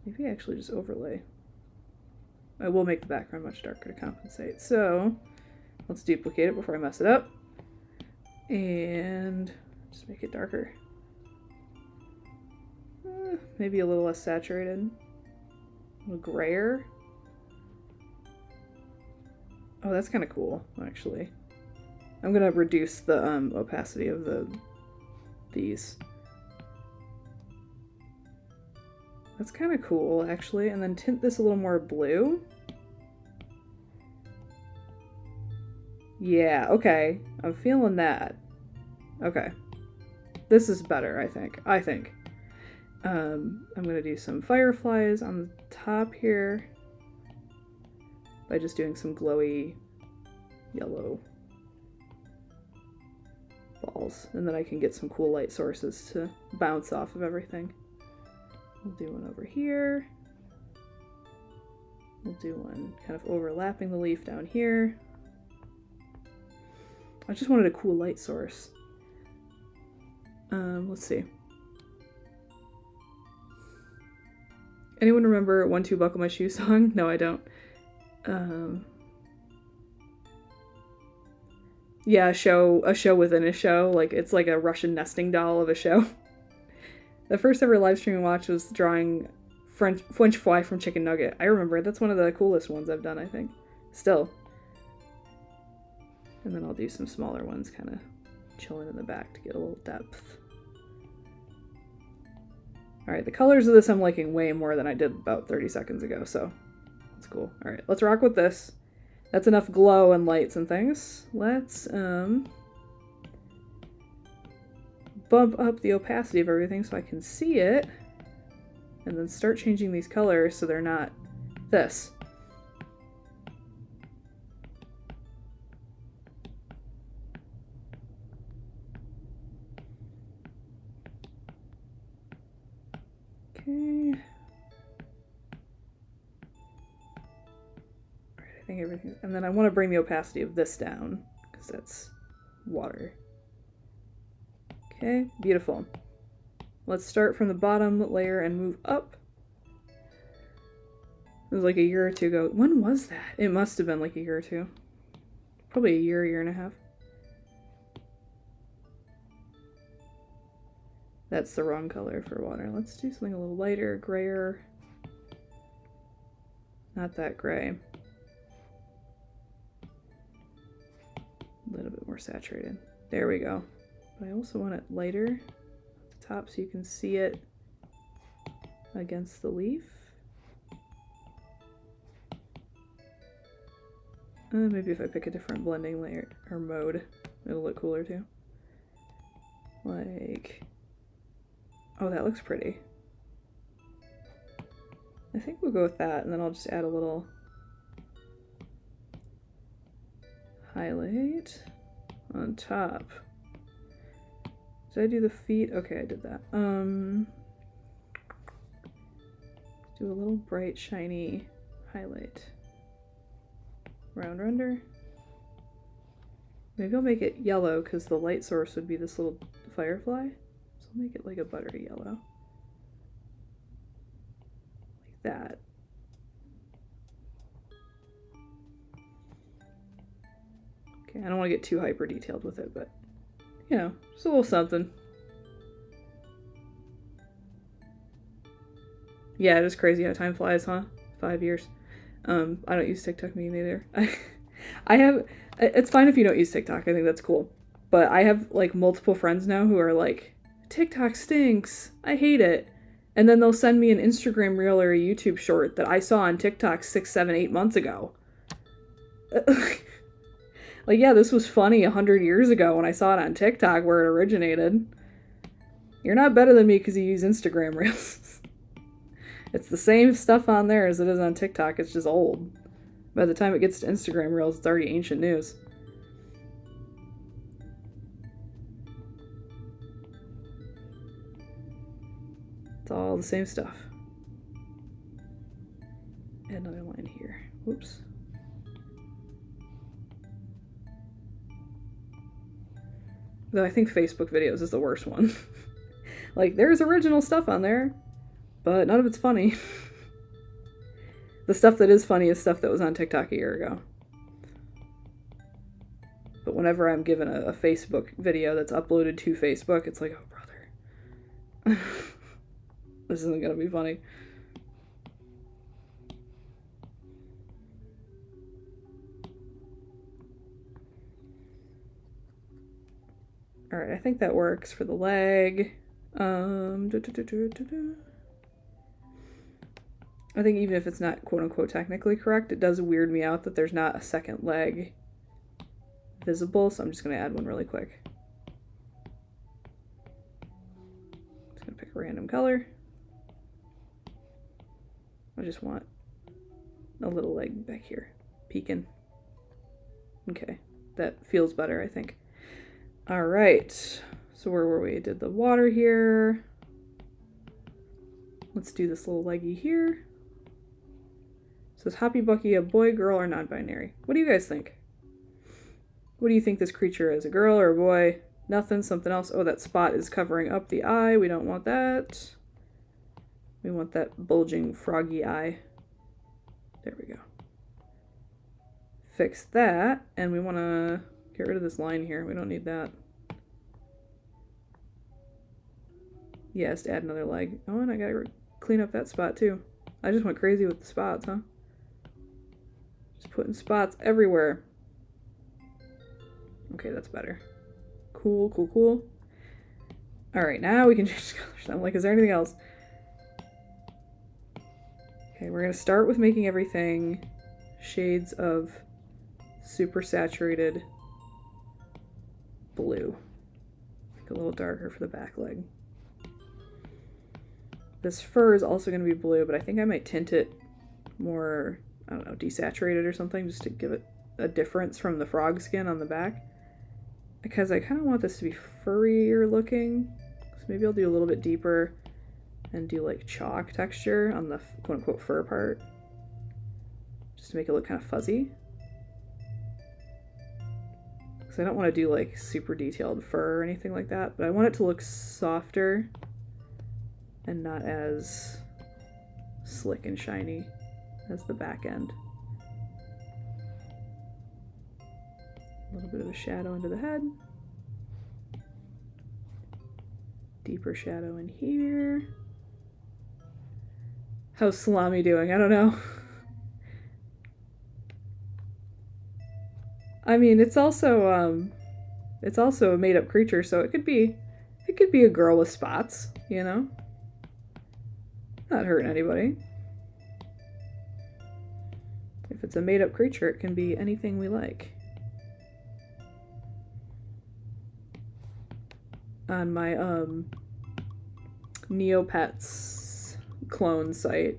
maybe actually just overlay. I will make the background much darker to compensate. So let's duplicate it before I mess it up. And just make it darker. Maybe a little less saturated. A little grayer. Oh, that's kind of cool, actually. I'm gonna reduce the opacity of these. That's kind of cool, actually. And then tint this a little more blue. Yeah, okay. I'm feeling that. Okay. This is better, I think. I'm gonna do some fireflies on the top here by just doing some glowy yellow balls. And then I can get some cool light sources to bounce off of everything. We'll do one over here. We'll do one kind of overlapping the leaf down here. I just wanted a cool light source. Let's see. Anyone remember 1 2 Buckle My Shoe song? No, I don't. Yeah, a show within a show. Like, it's like a Russian nesting doll of a show. The first ever live stream I watched was drawing French fry from Chicken Nugget. I remember. That's one of the coolest ones I've done, I think. Still. And then I'll do some smaller ones kind of chilling in the back to get a little depth. Alright, the colors of this I'm liking way more than I did about 30 seconds ago, so that's cool. Alright, let's rock with this. That's enough glow and lights and things. Let's bump up the opacity of everything so I can see it. And then start changing these colors so they're not this. Okay. Alright, I think everything. And then I want to bring the opacity of this down because that's water. Okay, beautiful. Let's start from the bottom layer and move up. It was like a year or two ago. When was that? It must have been like a year or two. Probably a year and a half. That's the wrong color for water. Let's do something a little lighter, grayer. Not that gray. A little bit more saturated. There we go. But I also want it lighter at the top so you can see it against the leaf. Maybe if I pick a different blending layer or mode, it'll look cooler too. Like, oh, that looks pretty. I think we'll go with that, and then I'll just add a little highlight on top. Did I do the feet? Okay, I did that. Do a little bright, shiny highlight. Round render. Maybe I'll make it yellow because the light source would be this little firefly. So I'll make it like a buttery yellow. Like that. Okay, I don't want to get too hyper detailed with it, but you know, just a little something. Yeah, it is crazy how time flies, huh? 5 years. I don't use TikTok, me neither. I have, it's fine if you don't use TikTok, I think that's cool. But I have like multiple friends now who are like, TikTok stinks, I hate it. And then they'll send me an Instagram reel or a YouTube short that I saw on TikTok 6, 7, 8 months ago. Like, yeah, this was funny 100 years ago when I saw it on TikTok where it originated. You're not better than me because you use Instagram reels. It's the same stuff on there as it is on TikTok, it's just old. By the time it gets to Instagram reels, it's already ancient news. It's all the same stuff. Add another line here. Whoops. Though I think Facebook videos is the worst one. Like, there's original stuff on there, but none of it's funny. The stuff that is funny is stuff that was on TikTok a year ago. But whenever I'm given a Facebook video that's uploaded to Facebook, it's like, oh, brother. This isn't gonna be funny. Alright, I think that works for the leg. I think even if it's not quote-unquote technically correct, it does weird me out that there's not a second leg visible, so I'm just going to add one really quick. Just going to pick a random color. I just want a little leg back here, peeking. Okay, that feels better, I think. All right, so where were we? Did the water here. Let's do this little leggy here. It says Hoppy Bucky a boy, girl, or non-binary. What do you guys think? What do you think this creature is? A girl or a boy? Nothing, something else. Oh, that spot is covering up the eye. We don't want that. We want that bulging froggy eye. There we go. Fix that, and we want to get rid of this line here. We don't need that. Yes, add another leg. Oh, and I gotta clean up that spot too. I just went crazy with the spots, huh? Just putting spots everywhere. Okay, that's better. Cool, cool, cool. Alright, now we can change the colors. I'm like, is there anything else? Okay, we're gonna start with making everything shades of super saturated blue. Make it a little darker for the back leg. This fur is also going to be blue, but I think I might tint it more, I don't know, desaturated or something, just to give it a difference from the frog skin on the back. Because I kind of want this to be furrier looking. So maybe I'll do a little bit deeper and do like chalk texture on the quote-unquote fur part. Just to make it look kind of fuzzy. Because I don't want to do like super detailed fur or anything like that, but I want it to look softer and not as slick and shiny as the back end. A little bit of a shadow into the head. Deeper shadow in here. How's Salami doing? I don't know. I mean, it's also a made-up creature, so it could be a girl with spots, you know? Not hurting anybody. If it's a made-up creature, it can be anything we like. on my Neopets clone site.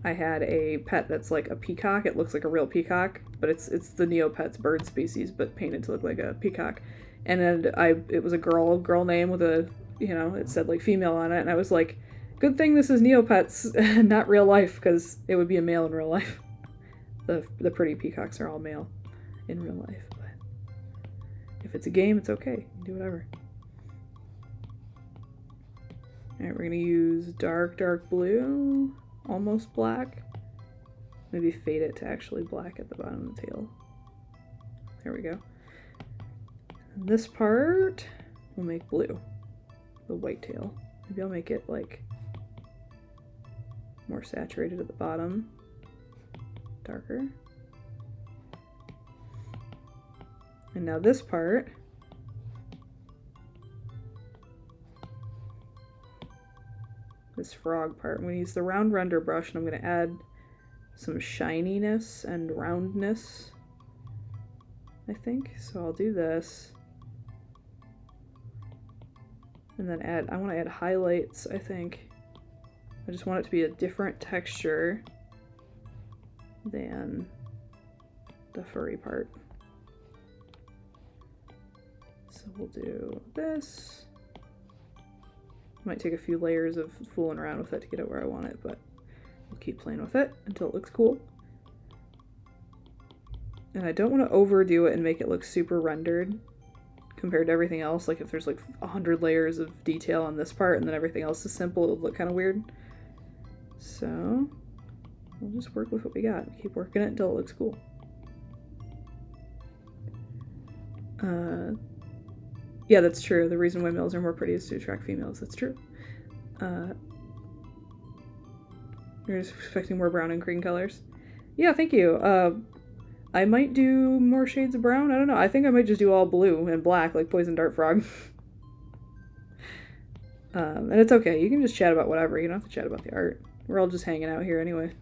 I had a pet that's like a peacock. It looks like a real peacock, but it's the Neopets bird species, but painted to look like a peacock. And then it was a girl name with a, it said like female on it, and I was like, good thing this is Neopets, not real life, because it would be a male in real life. The pretty peacocks are all male in real life, but if it's a game, it's okay. You can do whatever. Alright, we're gonna use dark blue, almost black. Maybe fade it to actually black at the bottom of the tail. There we go. And this part we'll make blue, the white tail. Maybe I'll make it like more saturated at the bottom, darker. And now this part, this frog part, I'm going to use the round render brush, and I'm going to add some shininess and roundness, I think. So I'll do this. And then I want to add highlights, I think. I just want it to be a different texture than the furry part. So we'll do this. Might take a few layers of fooling around with it to get it where I want it, but we'll keep playing with it until it looks cool. And I don't want to overdo it and make it look super rendered compared to everything else. Like if there's like 100 layers of detail on this part and then everything else is simple, it would look kind of weird. So we'll just work with what we got. Keep working it until it looks cool. Yeah, that's true. The reason why males are more pretty is to attract females. That's true. You're just expecting more brown and green colors. Yeah, thank you. I might do more shades of brown. I don't know. I think I might just do all blue and black like Poison Dart Frog. And it's okay. You can just chat about whatever. You don't have to chat about the art. We're all just hanging out here anyway.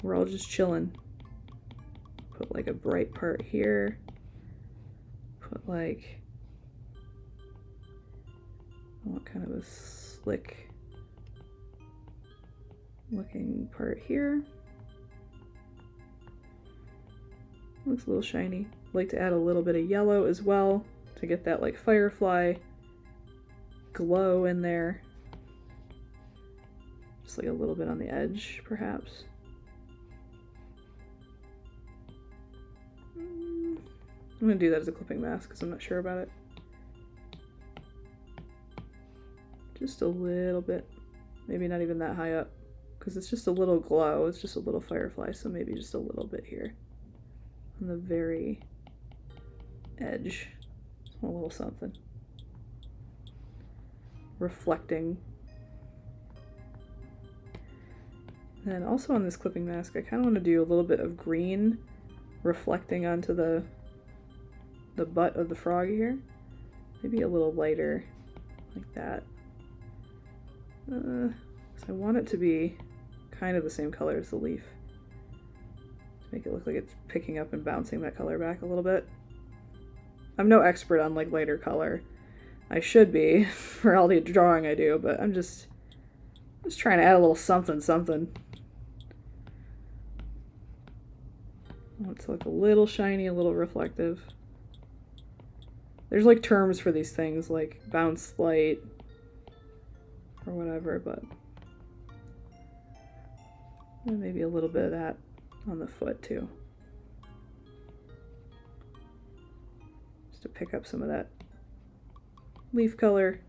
We're all just chilling. Put like a bright part here. Put like... I want kind of a slick looking part here. Looks a little shiny. I'd like to add a little bit of yellow as well to get that like firefly glow in there. Just like a little bit on the edge, perhaps. I'm gonna do that as a clipping mask because I'm not sure about it. Just a little bit, maybe not even that high up, because it's just a little glow, it's just a little firefly, so maybe just a little bit here on the very edge, a little something reflecting. And also on this clipping mask, I kind of want to do a little bit of green reflecting onto the butt of the frog here, maybe a little lighter like that. So I want it to be kind of the same color as the leaf. To make it look like it's picking up and bouncing that color back a little bit. I'm no expert on like lighter color. I should be for all the drawing I do, but I'm just trying to add a little something. I want it to look a little shiny, a little reflective. There's like terms for these things like bounce light or whatever, but and maybe a little bit of that on the foot too. Just to pick up some of that leaf color,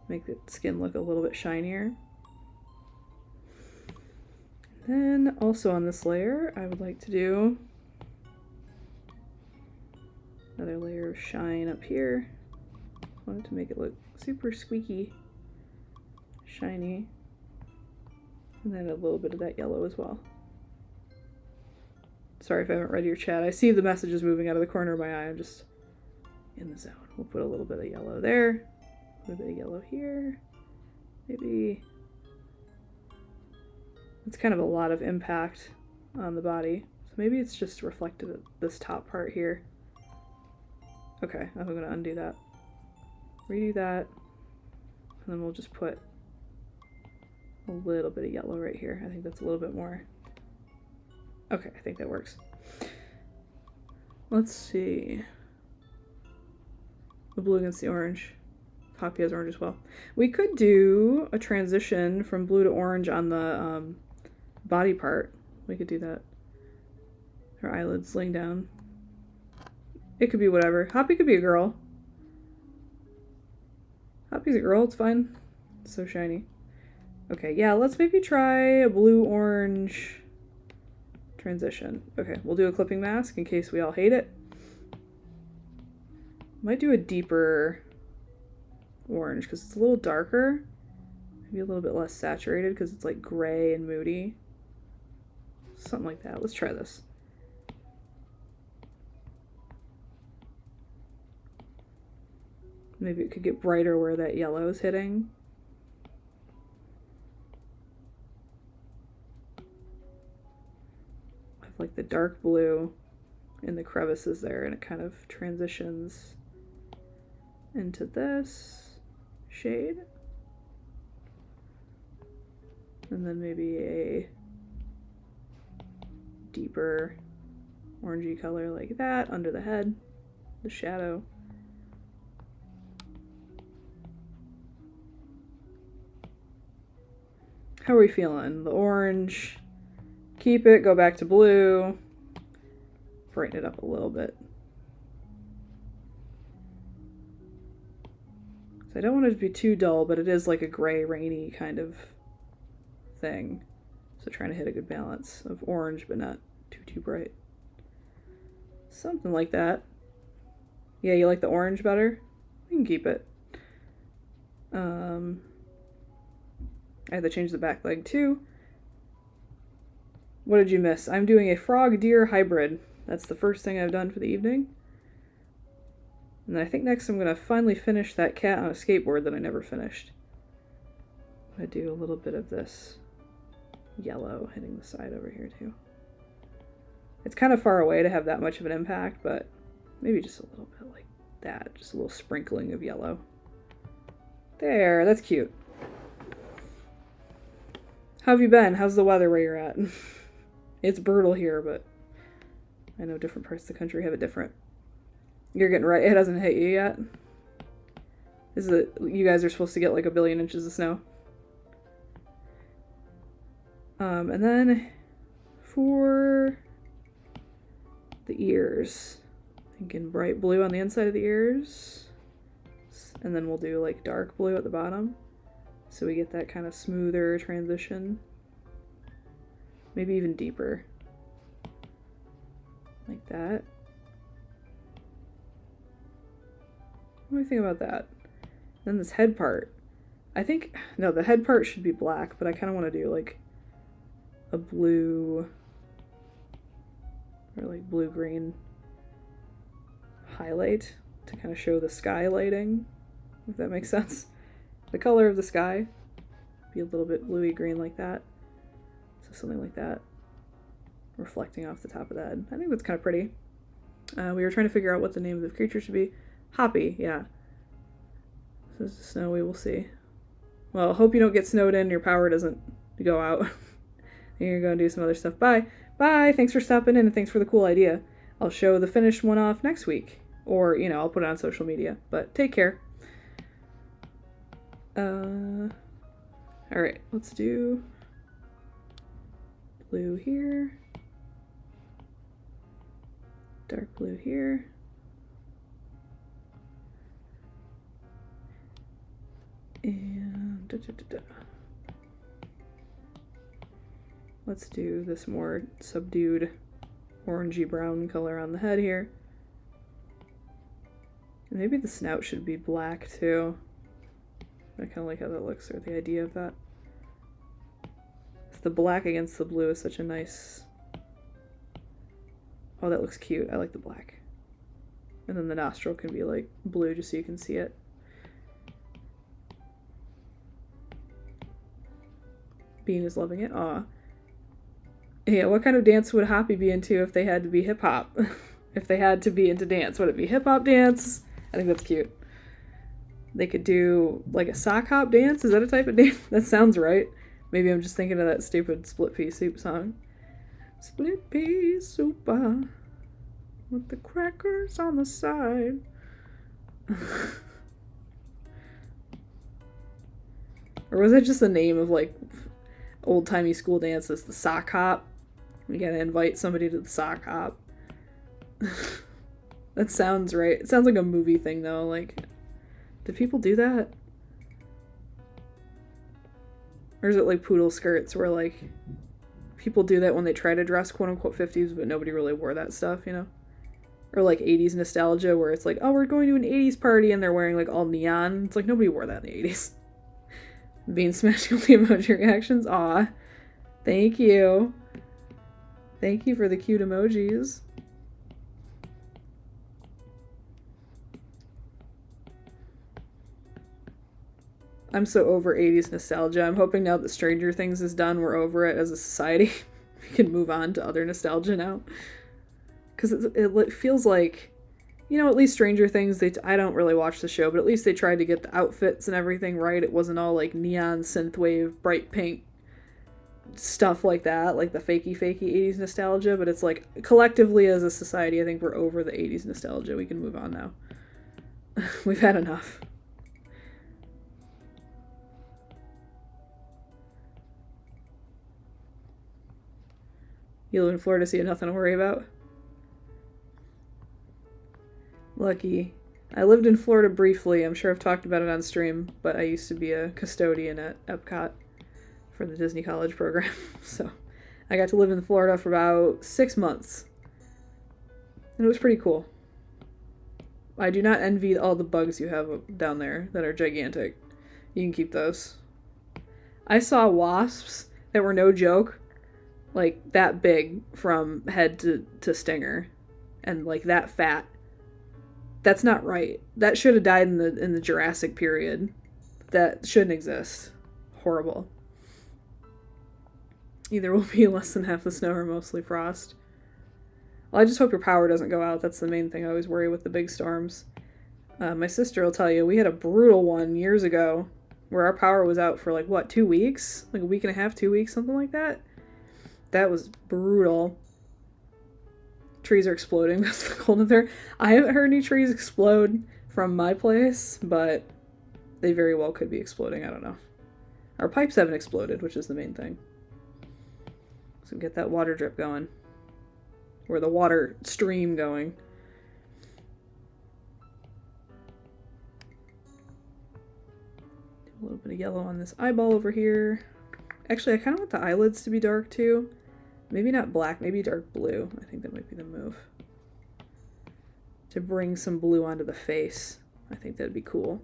make the skin look a little bit shinier. Then also on this layer, I would like to do another layer of shine up here. I wanted to make it look super squeaky, shiny, and then a little bit of that yellow as well. Sorry if I haven't read your chat. I see the messages moving out of the corner of my eye. I'm just in the zone. We'll put a little bit of yellow there, a little bit of yellow here, maybe. It's kind of a lot of impact on the body, so maybe it's just reflected at this top part here. Okay, I'm gonna undo that. redo that. And then we'll just put a little bit of yellow right here. I think that's a little bit more. Okay, I think that works. Let's see. The blue against the orange. Poppy has orange as well. We could do a transition from blue to orange on the body part. We could do that. Her eyelids laying down. It could be whatever. Hoppy could be a girl. Hoppy's a girl, it's fine. It's so shiny. Okay, yeah, let's maybe try a blue-orange transition. Okay, we'll do a clipping mask in case we all hate it. Might do a deeper orange because it's a little darker. Maybe a little bit less saturated because it's like gray and moody. Something like that. Let's try this. Maybe it could get brighter where that yellow is hitting. I have like the dark blue in the crevices there, and it kind of transitions into this shade. And then maybe a deeper orangey color like that under the head, the shadow. How are we feeling? The orange, keep it, go back to blue, brighten it up a little bit. So I don't want it to be too dull, but it is like a gray, rainy kind of thing. So trying to hit a good balance of orange, but not too bright. Something like that. Yeah, you like the orange better? You can keep it. I had to change the back leg too. What did you miss? I'm doing a frog-deer hybrid. That's the first thing I've done for the evening. And I think next I'm going to finally finish that cat on a skateboard that I never finished. I do a little bit of this yellow hitting the side over here too. It's kind of far away to have that much of an impact, but maybe just a little bit like that. Just a little sprinkling of yellow. There, that's cute. How have you been? How's the weather where you're at? It's brutal here, but I know different parts of the country have it different. You're getting right. It hasn't hit you yet. Is it? You guys are supposed to get like 1 billion inches of snow. And then for the ears, thinking bright blue on the inside of the ears, and then we'll do like dark blue at the bottom. So we get that kind of smoother transition. Maybe even deeper. Like that. What do you think about that? Then this head part. I think, no, the head part should be black, but I kind of want to do like a blue or like blue-green highlight to kind of show the sky lighting, if that makes sense. The color of the sky, be a little bit bluey green like that. So something like that, reflecting off the top of the head. I think that's kind of pretty. We were trying to figure out what the name of the creature should be. Hoppy, yeah. So this is snowy, we'll see. Well, hope you don't get snowed in, your power doesn't go out. You're gonna do some other stuff. Bye. Bye, thanks for stopping in and thanks for the cool idea. I'll show the finished one off next week. Or, you know, I'll put it on social media. But take care. Alright, let's do blue here, dark blue here, and let's do this more subdued orangey brown color on the head here. And maybe the snout should be black too. I kind of like how that looks, or the idea of that. It's the black against the blue is such a nice... Oh, that looks cute. I like the black. And then the nostril can be like blue just so you can see it. Bean is loving it. Aw. Yeah, what kind of dance would Hoppy be into if they had to be hip-hop? If they had to be into dance, would it be hip-hop dance? I think that's cute. They could do like a sock hop dance. Is that a type of dance? That sounds right. Maybe I'm just thinking of that stupid split pea soup song. Split pea soup with the crackers on the side. Or was that just the name of like old-timey school dances? The sock hop. We gotta invite somebody to the sock hop. That sounds right. It sounds like a movie thing though. Like, did people do that? Or is it like poodle skirts where like people do that when they try to dress quote unquote 50s but nobody really wore that stuff, you know? Or like 80s nostalgia where it's like, oh, we're going to an 80s party and they're wearing like all neon. It's like nobody wore that in the 80s. Being smashing with the emoji reactions. Aw. Thank you. Thank you for the cute emojis. I'm so over 80s nostalgia. I'm hoping now that Stranger Things is done, we're over it as a society. We can move on to other nostalgia now. Because it feels like, you know, at least Stranger Things, I don't really watch the show, but at least they tried to get the outfits and everything right. It wasn't all like neon, synthwave, bright pink stuff like that, like the fakey 80s nostalgia. But it's like, collectively as a society, I think we're over the 80s nostalgia. We can move on now. We've had enough. You live in Florida, so you have nothing to worry about? Lucky. I lived in Florida briefly. I'm sure I've talked about it on stream, but I used to be a custodian at Epcot for the Disney College program. So I got to live in Florida for about 6 months. And it was pretty cool. I do not envy all the bugs you have down there that are gigantic. You can keep those. I saw wasps that were no joke, like that big from head to stinger, and like that fat. That's not right. That should have died in the Jurassic period. That shouldn't exist. Horrible. Either will be less than half the snow or mostly frost. Well, I just hope your power doesn't go out. That's the main thing I always worry with the big storms. My sister will tell you, we had a brutal one years ago where our power was out for like, what, 2 weeks? Like a week and a half, 2 weeks, something like that. That was brutal. Trees are exploding. That's the cold up there. I haven't heard any trees explode from my place, but they very well could be exploding. I don't know. Our pipes haven't exploded, which is the main thing. So get that water drip going. Or the water stream going. Do a little bit of yellow on this eyeball over here. Actually, I kind of want the eyelids to be dark too. Maybe not black, maybe dark blue. I think that might be the move. To bring some blue onto the face. I think that'd be cool.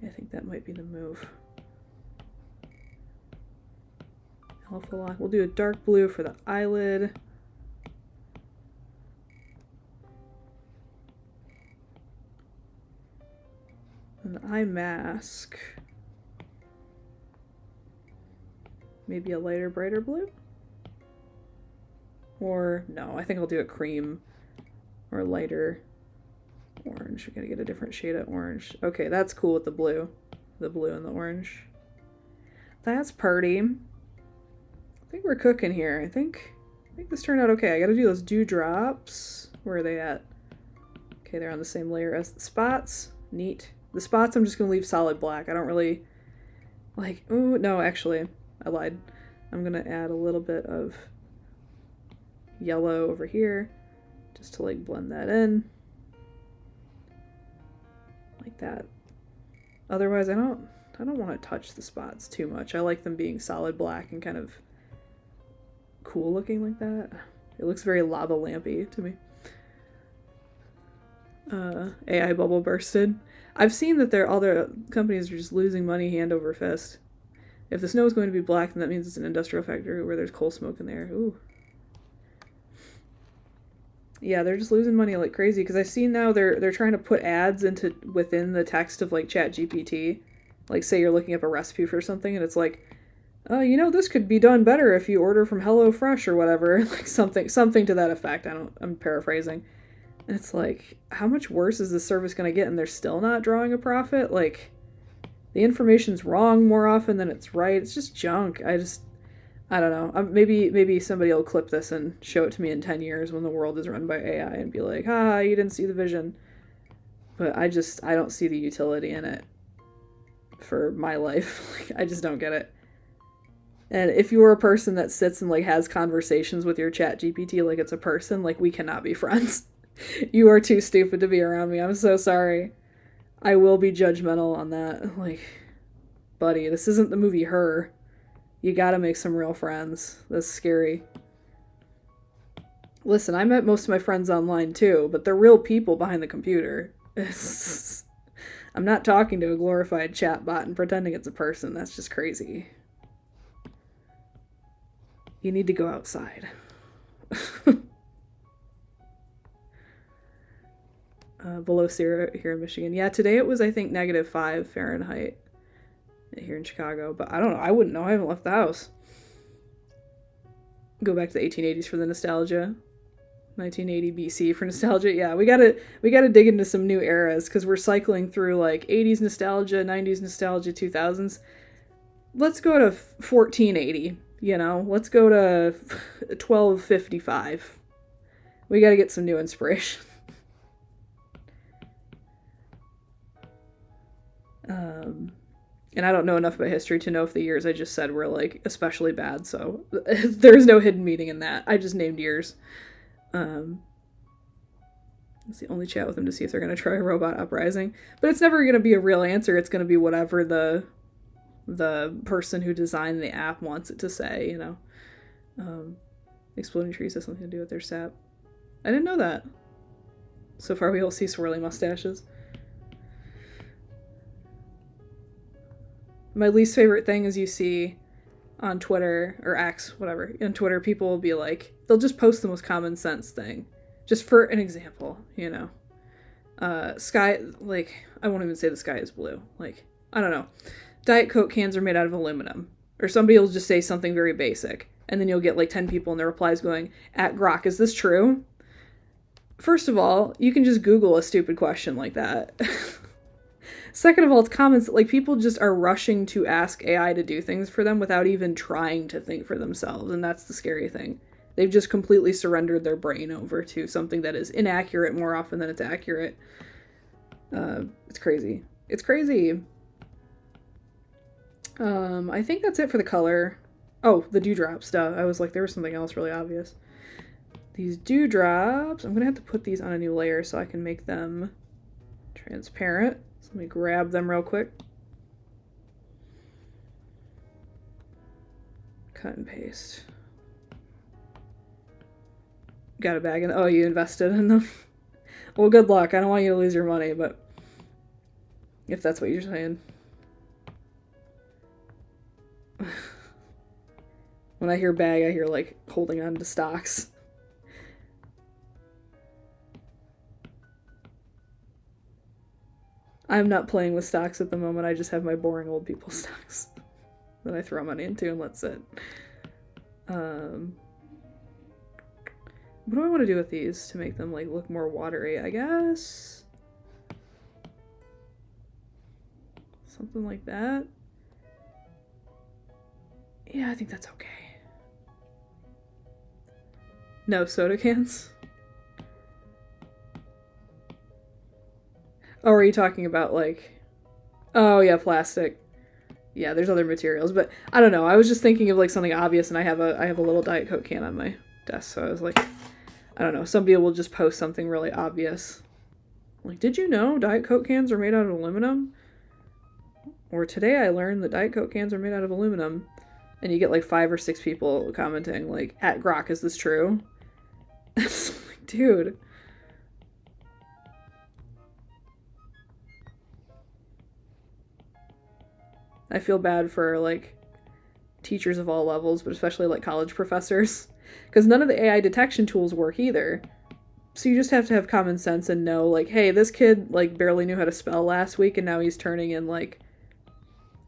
I think that might be the move. Alpha lock. We'll do a dark blue for the eyelid. And the eye mask. Maybe a lighter, brighter blue? Or, no, I think I'll do a cream or a lighter orange. We're gonna get a different shade of orange. Okay, that's cool with the blue. The blue and the orange. That's pretty. I think we're cooking here. I think this turned out okay. I gotta do those dewdrops. Where are they at? Okay, they're on the same layer as the spots. Neat. The spots I'm just gonna leave solid black. I don't really like, ooh, no, actually. I lied. I'm going to add a little bit of yellow over here just to like blend that in. Like that. Otherwise, I don't want to touch the spots too much. I like them being solid black and kind of cool looking like that. It looks very lava lampy to me. AI bubble bursted. I've seen that all their companies are just losing money hand over fist. If the snow is going to be black, then that means it's an industrial factory where there's coal smoke in there. Ooh. Yeah, they're just losing money like crazy because I've seen now they're trying to put ads within the text of like ChatGPT. Like say you're looking up a recipe for something and it's like, you know, this could be done better if you order from HelloFresh or whatever. Like something to that effect. I'm paraphrasing. It's like, how much worse is this service going to get and they're still not drawing a profit? Like, the information's wrong more often than it's right. It's just junk. I don't know. Maybe somebody will clip this and show it to me in 10 years when the world is run by AI and be like, ah, you didn't see the vision. But I don't see the utility in it for my life. Like, I just don't get it. And if you are a person that sits and like has conversations with your chat GPT like it's a person, like, we cannot be friends. You are too stupid to be around me. I'm so sorry. I will be judgmental on that. Like, buddy, this isn't the movie Her. You gotta make some real friends. That's scary. Listen, I met most of my friends online too, but they're real people behind the computer. I'm not talking to a glorified chatbot and pretending it's a person. That's just crazy. You need to go outside. Below zero here in Michigan. Yeah, today it was, I think, -5 Fahrenheit here in Chicago. But I don't know. I wouldn't know. I haven't left the house. Go back to the 1880s for the nostalgia. 1980 BC for nostalgia. Yeah, we gotta dig into some new eras because we're cycling through like 80s nostalgia, 90s nostalgia, 2000s. Let's go to 1480. You know, let's go to 1255. We gotta get some new inspiration. And I don't know enough about history to know if the years I just said were like especially bad, so there's no hidden meaning in that. I just named years. It's the only chat with them to see if they're going to try a robot uprising. But it's never going to be a real answer. It's going to be whatever the person who designed the app wants it to say, you know. Exploding trees has something to do with their sap. I didn't know that. So far we all see swirly mustaches. My least favorite thing is you see on Twitter, or X, whatever, on Twitter, people will be like, they'll just post the most common sense thing. Just for an example, you know. Sky, like, I won't even say the sky is blue. Like, I don't know. Diet Coke cans are made out of aluminum. Or somebody will just say something very basic. And then you'll get like 10 people in their replies going, at Grok, is this true? First of all, you can just Google a stupid question like that. Second of all, it's comments, like, people just are rushing to ask AI to do things for them without even trying to think for themselves, and that's the scary thing. They've just completely surrendered their brain over to something that is inaccurate more often than it's accurate. It's crazy. It's crazy. I think that's it for the color. Oh, the dewdrops, duh. I was like, there was something else really obvious. These dewdrops, I'm gonna have to put these on a new layer so I can make them transparent. So let me grab them real quick. Cut and paste. Got a bag in. Oh, you invested in them? Well, good luck. I don't want you to lose your money, but if that's what you're saying. When I hear bag, I hear like holding on to stocks. I'm not playing with stocks at the moment. I just have my boring old people stocks that I throw money into and let sit. What do I want to do with these to make them like look more watery? I guess something like that. Yeah, I think that's okay. No soda cans. Oh, are you talking about like, oh yeah, plastic. Yeah, there's other materials, but I don't know. I was just thinking of like something obvious, and I have a little Diet Coke can on my desk, so I was like, I don't know. Somebody will just post something really obvious, like, did you know Diet Coke cans are made out of aluminum? Or today I learned that Diet Coke cans are made out of aluminum, and you get like 5 or 6 people commenting like, at Grok, is this true? Like, dude. I feel bad for, like, teachers of all levels, but especially, like, college professors. Because none of the AI detection tools work either. So you just have to have common sense and know, like, hey, this kid, like, barely knew how to spell last week, and now he's turning in, like,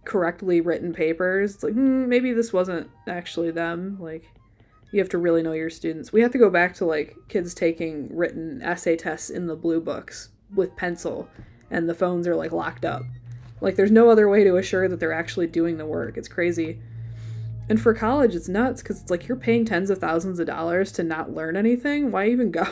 correctly written papers. It's like, maybe this wasn't actually them. Like, You have to really know your students. We have to go back to like kids taking written essay tests in the blue books with pencil, and the phones are like locked up. Like there's no other way to assure that they're actually doing the work. It's crazy. And for college, it's nuts because it's like you're paying tens of thousands of dollars to not learn anything. Why even go?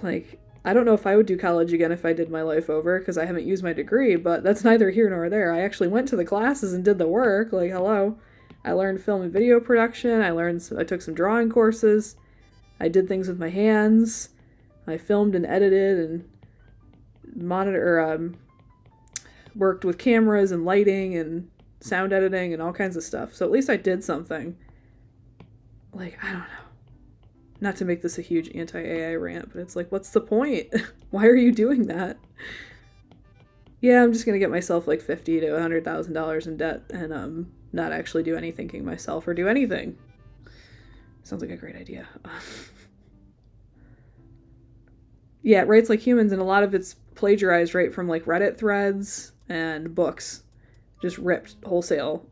Like, I don't know if I would do college again if I did my life over because I haven't used my degree, but that's neither here nor there. I actually went to the classes and did the work. Like, hello. I learned film and video production. I took some drawing courses. I did things with my hands. I filmed and edited and worked with cameras and lighting and sound editing and all kinds of stuff. So at least I did something. Like, I don't know. Not to make this a huge anti-AI rant, but it's like, what's the point? Why are you doing that? Yeah, I'm just gonna get myself like $50,000 to $100,000 in debt and not actually do any thinking myself or do anything. Sounds like a great idea. Yeah, it writes like humans, and a lot of it's plagiarized right from like Reddit threads and books. Just ripped wholesale.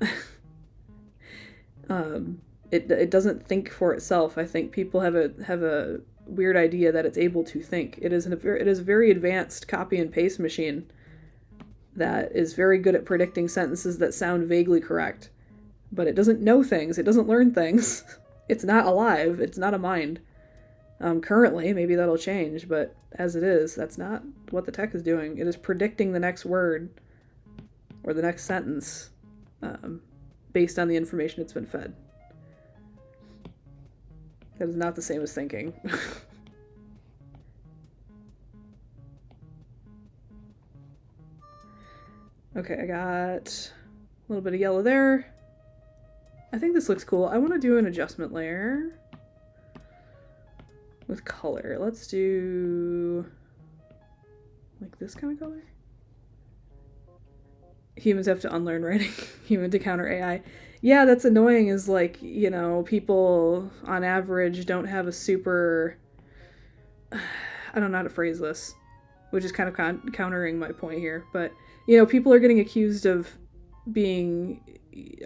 It doesn't think for itself. I think people have a weird idea that it's able to think. It is a very advanced copy and paste machine that is very good at predicting sentences that sound vaguely correct. But it doesn't know things. It doesn't learn things. It's not alive. It's not a mind. Currently, maybe that'll change, but as it is, that's not what the tech is doing. It is predicting the next word or the next sentence based on the information it's been fed. That is not the same as thinking. Okay, I got a little bit of yellow there. I think this looks cool. I want to do an adjustment layer with color. Let's do like this kind of color. Humans have to unlearn writing. Human to counter AI. Yeah, that's annoying is like, you know, people on average don't have a super, I don't know how to phrase this, which is kind of countering my point here. But, you know, people are getting accused of being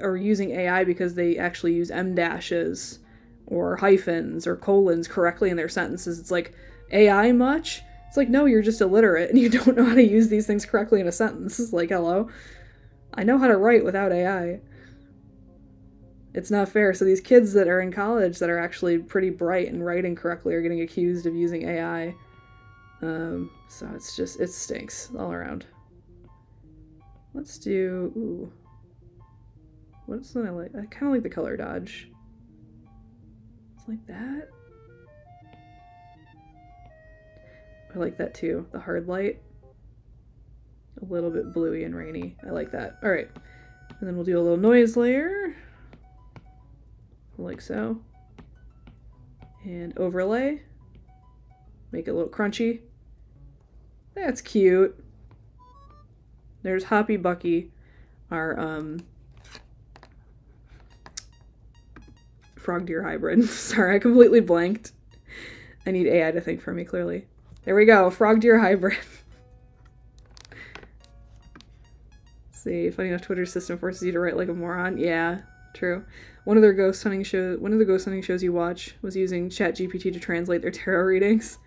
or using AI because they actually use em dashes or hyphens or colons correctly in their sentences. It's like, AI much? It's like, no, you're just illiterate and you don't know how to use these things correctly in a sentence. It's like, hello. I know how to write without AI. It's not fair. So these kids that are in college that are actually pretty bright and writing correctly are getting accused of using AI. So it's just, it stinks all around. Let's do, ooh. What's something I like? I kind of like the color dodge. It's like that. I like that too. The hard light. A little bit bluey and rainy. I like that. All right. And then we'll do a little noise layer. Like so. And overlay. Make it a little crunchy. That's cute. There's Hoppy Bucky, our frog deer hybrid. Sorry, I completely blanked. I need AI to think for me, clearly. There we go, frog deer hybrid. See, funny enough, Twitter's system forces you to write like a moron. Yeah, true. One of the ghost hunting shows you watch was using ChatGPT to translate their tarot readings.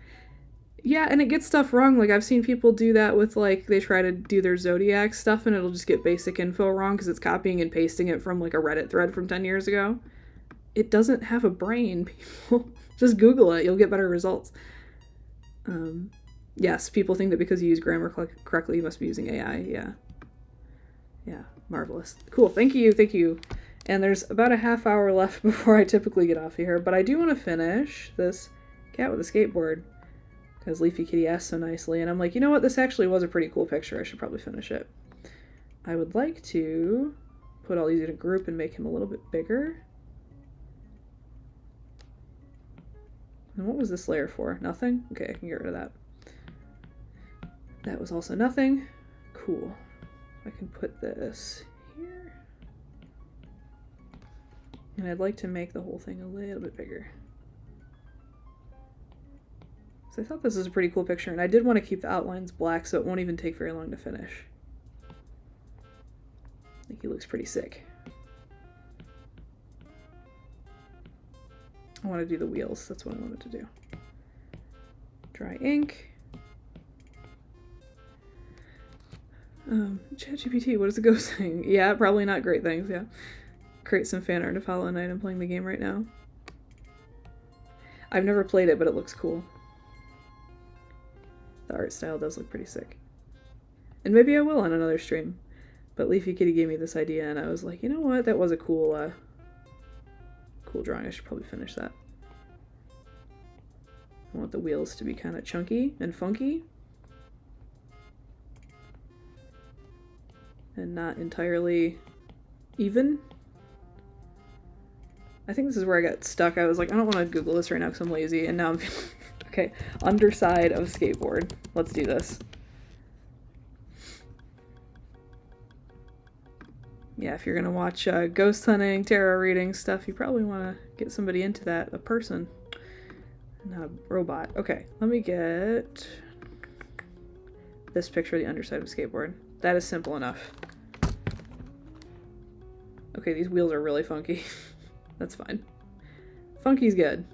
Yeah, and it gets stuff wrong. Like, I've seen people do that with, like, they try to do their zodiac stuff and it'll just get basic info wrong because it's copying and pasting it from, like, a Reddit thread from 10 years ago. It doesn't have a brain, people. Just Google it. You'll get better results. Yes, people think that because you use grammar correctly, you must be using AI. Yeah. Yeah, marvelous. Cool, thank you, thank you. And there's about a half hour left before I typically get off here, but I do want to finish this cat with a skateboard. Because Leafy Kitty asked so nicely, and I'm like, you know what, this actually was a pretty cool picture, I should probably finish it. I would like to put all these in a group and make him a little bit bigger. And what was this layer for? Nothing? Okay, I can get rid of that. That was also nothing. Cool. I can put this here. And I'd like to make the whole thing a little bit bigger. I thought this was a pretty cool picture, and I did want to keep the outlines black so it won't even take very long to finish. I think he looks pretty sick. I want to do the wheels. That's what I wanted to do. Dry ink. ChatGPT, what does it go saying? Yeah, probably not great things, yeah. Create some fan art of Hollow Knight. I'm playing the game right now. I've never played it, but it looks cool. The art style does look pretty sick. And maybe I will on another stream. But Leafy Kitty gave me this idea, and I was like, you know what? That was a cool, cool drawing. I should probably finish that. I want the wheels to be kind of chunky and funky. And not entirely even. I think this is where I got stuck. I was like, I don't want to Google this right now because I'm lazy, and now I'm feeling... Okay, underside of skateboard. Let's do this. Yeah, if you're gonna watch ghost hunting, tarot reading stuff, you probably want to get somebody into that, a person, not a robot. Okay, let me get this picture of the underside of a skateboard. That is simple enough. Okay, these wheels are really funky. That's fine. Funky's good.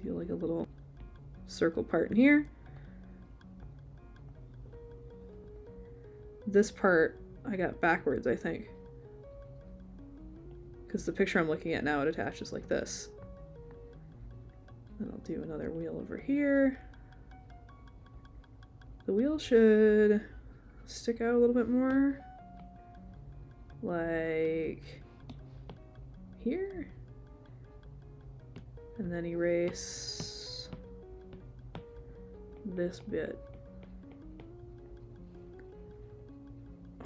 Do like a little circle part in here. This part I got backwards, I think. Because the picture I'm looking at now, it attaches like this. Then I'll do another wheel over here. The wheel should stick out a little bit more. Like here. And then erase this bit.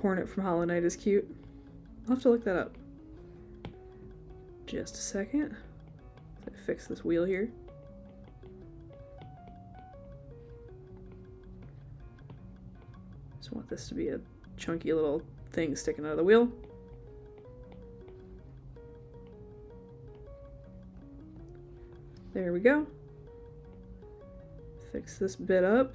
Hornet from Hollow Knight is cute. I'll have to look that up. Just a second. Let's fix this wheel here. Just want this to be a chunky little thing sticking out of the wheel. There we go. Fix this bit up.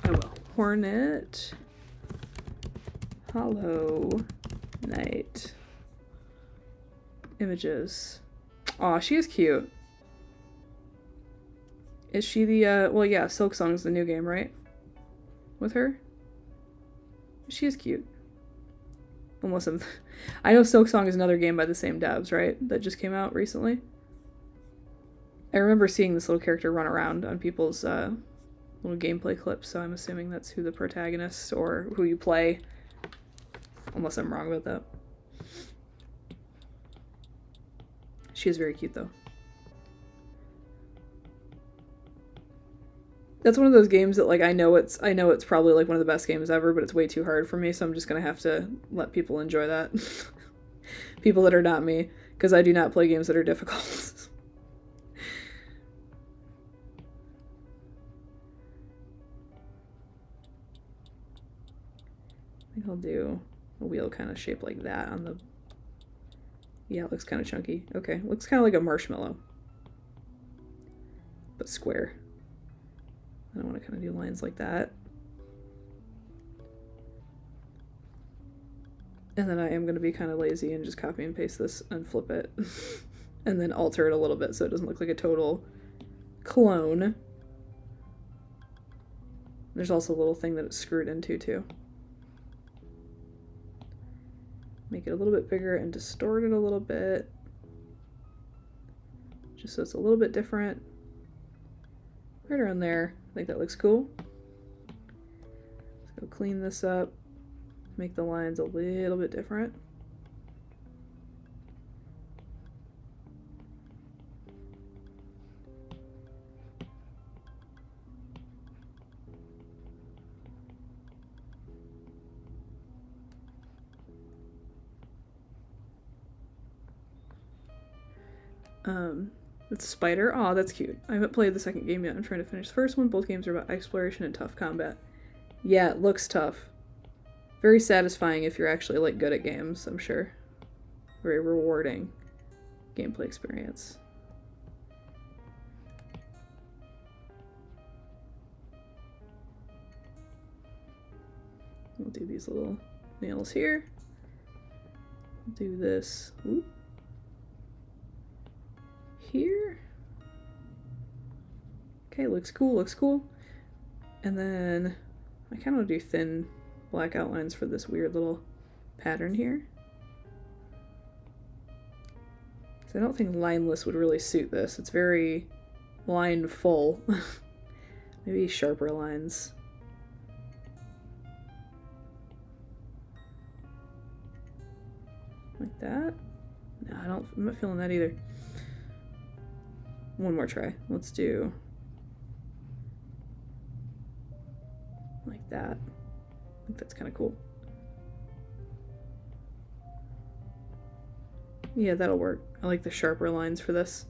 I will. Hornet. Hollow Knight. Images. Aw, she is cute. Is she the, well, yeah, Silksong's the new game, right? With her? She is cute. Unless I'm... I know Silksong is another game by the same devs, right? That just came out recently. I remember seeing this little character run around on people's little gameplay clips, so I'm assuming that's who the protagonist or who you play. Unless I'm wrong about that. She is very cute, though. That's one of those games that, like, I know it's probably, like, one of the best games ever, but it's way too hard for me, so I'm just gonna have to let people enjoy that. People that are not me, because I do not play games that are difficult. I think I'll do a wheel kind of shaped like that on the... Yeah, it looks kind of chunky. Okay, looks kind of like a marshmallow. But square. I want to kind of do lines like that. And then I am going to be kind of lazy and just copy and paste this and flip it. And then alter it a little bit so it doesn't look like a total clone. There's also a little thing that it's screwed into too. Make it a little bit bigger and distort it a little bit. Just so it's a little bit different. Right around there. I think that looks cool. Let's go clean this up. Make the lines a little bit different. It's Spider. Aw, that's cute. I haven't played the second game yet. I'm trying to finish the first one. Both games are about exploration and tough combat. Yeah, it looks tough. Very satisfying if you're actually, like, good at games, I'm sure. Very rewarding gameplay experience. do these little nails here. Do this here. Okay, looks cool, looks cool. And then I kind of want to do thin black outlines for this weird little pattern here. So I don't think lineless would really suit this. It's very line full. Maybe sharper lines. Like that. No, I'm not feeling that either. One more try. Let's do like that. I think that's kind of cool. Yeah, that'll work. I like the sharper lines for this.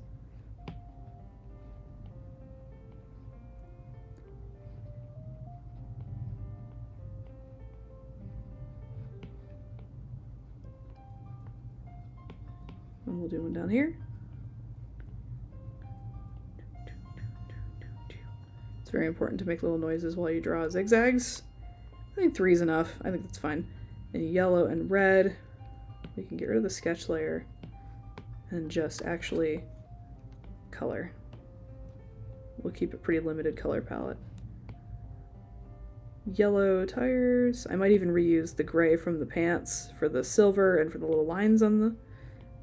And we'll do one down here. It's very important to make little noises while you draw zigzags. I think 3 is enough. I think that's fine. And yellow and red. We can get rid of the sketch layer and just actually color. We'll keep a pretty limited color palette. Yellow tires. I might even reuse the gray from the pants for the silver and for the little lines on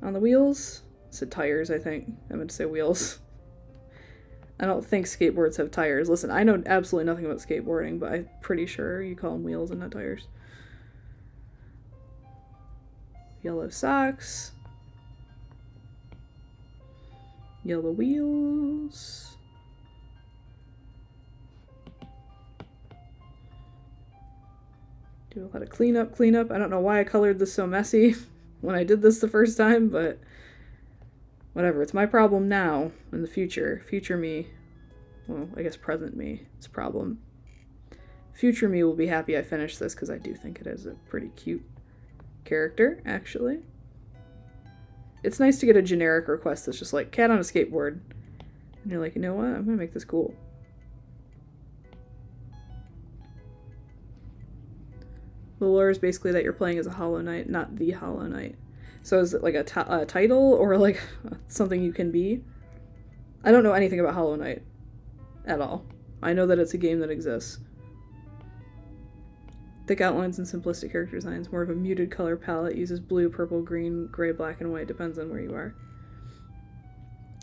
the wheels. I said tires, I think. I meant to say wheels. I don't think skateboards have tires. Listen, I know absolutely nothing about skateboarding, but I'm pretty sure you call them wheels and not tires. Yellow socks. Yellow wheels. Do a lot of cleanup. I don't know why I colored this so messy when I did this the first time, but whatever. It's my problem now. In the future. Future me. Well, I guess present me. It's a problem. Future me will be happy I finished this because I do think it is a pretty cute character, actually. It's nice to get a generic request that's just like, cat on a skateboard. And you're like, you know what? I'm gonna make this cool. The lore is basically that you're playing as a Hollow Knight, not the Hollow Knight. So is it like a title or like something you can be? I don't know anything about Hollow Knight at all. I know that it's a game that exists. Thick outlines and simplistic character designs, more of a muted color palette, uses blue, purple, green, gray, black, and white, depends on where you are.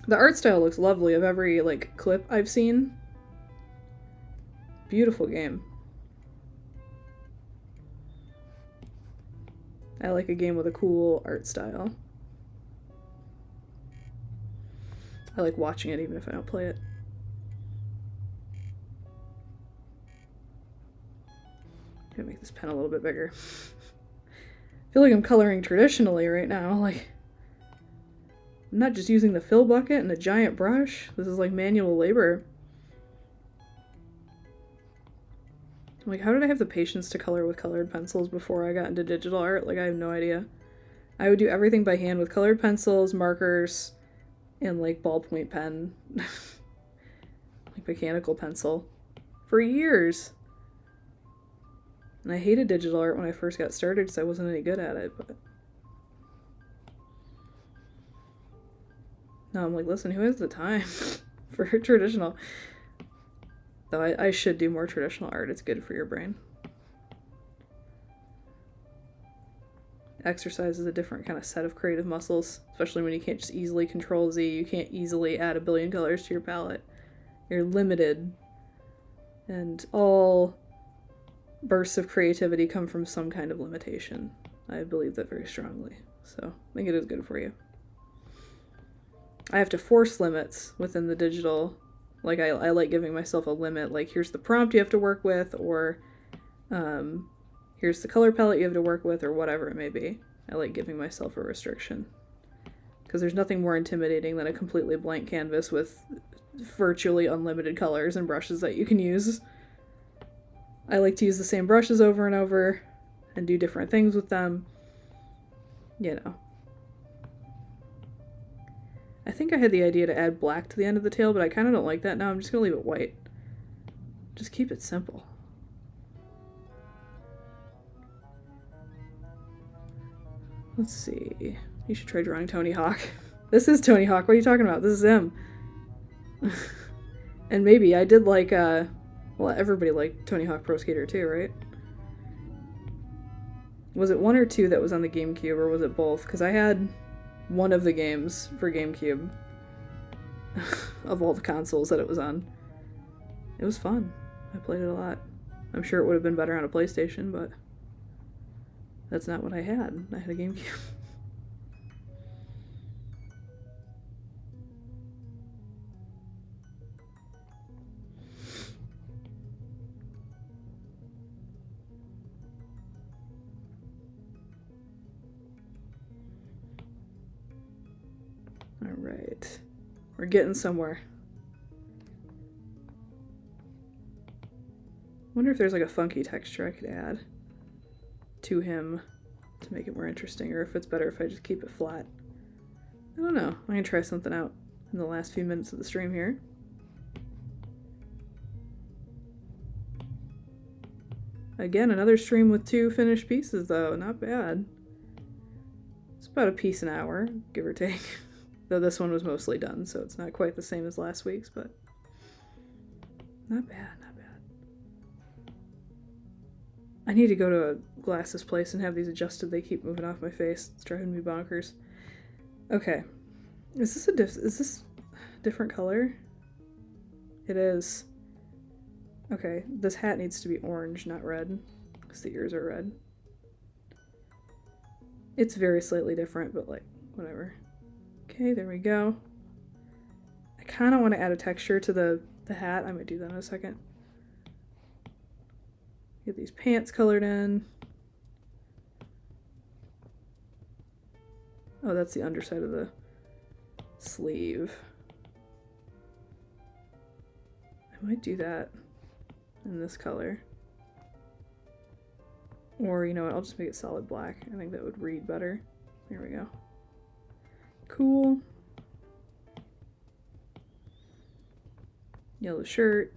The art style looks lovely of every, like, clip I've seen. Beautiful game. I like a game with a cool art style. I like watching it even if I don't play it. I'm gonna make this pen a little bit bigger. I feel like I'm coloring traditionally right now. Like, I'm not just using the fill bucket and a giant brush. This is like manual labor. Like, how did I have the patience to color with colored pencils before I got into digital art? Like, I have no idea. I would do everything by hand with colored pencils, markers, and like ballpoint pen. Like mechanical pencil. For years. And I hated digital art when I first got started because I wasn't any good at it, but now I'm like, listen, who has the time for traditional? Though I should do more traditional art. It's good for your brain. Exercise is a different kind of set of creative muscles, especially when you can't just easily control Z. You can't easily add a billion colors to your palette. You're limited. And all bursts of creativity come from some kind of limitation. I believe that very strongly. So I think it is good for you. I have to force limits within the digital. Like, I like giving myself a limit. Like, here's the prompt you have to work with, or here's the color palette you have to work with, or whatever it may be. I like giving myself a restriction. Because there's nothing more intimidating than a completely blank canvas with virtually unlimited colors and brushes that you can use. I like to use the same brushes over and over and do different things with them. You know. I think I had the idea to add black to the end of the tail, but I kind of don't like that now. I'm just going to leave it white. Just keep it simple. Let's see. You should try drawing Tony Hawk. This is Tony Hawk. What are you talking about? This is him. And maybe I did like, well, everybody liked Tony Hawk Pro Skater 2, right? Was it 1 or 2 that was on the GameCube, or was it both? Because I had one of the games for GameCube of all the consoles that it was on. It was fun. I played it a lot. I'm sure it would have been better on a PlayStation, but that's not what I had. I had a GameCube. Alright. We're getting somewhere. Wonder if there's like a funky texture I could add to him to make it more interesting, or if it's better if I just keep it flat. I don't know. I'm gonna try something out in the last few minutes of the stream here. Again, another stream with 2 finished pieces though. Not bad. It's about a piece an hour, give or take. Though this one was mostly done, so it's not quite the same as last week's, but not bad, not bad. I need to go to a glasses place and have these adjusted. They keep moving off my face. It's driving me bonkers. Okay. Is this a different color? It is. Okay, this hat needs to be orange, not red, because the ears are red. It's very slightly different, but like, whatever. Okay, there we go. I kind of want to add a texture to the hat. I might do that in a second. Get these pants colored in. Oh, that's the underside of the sleeve. I might do that in this color. Or, you know what, I'll just make it solid black. I think that would read better. There we go. Cool. Yellow shirt.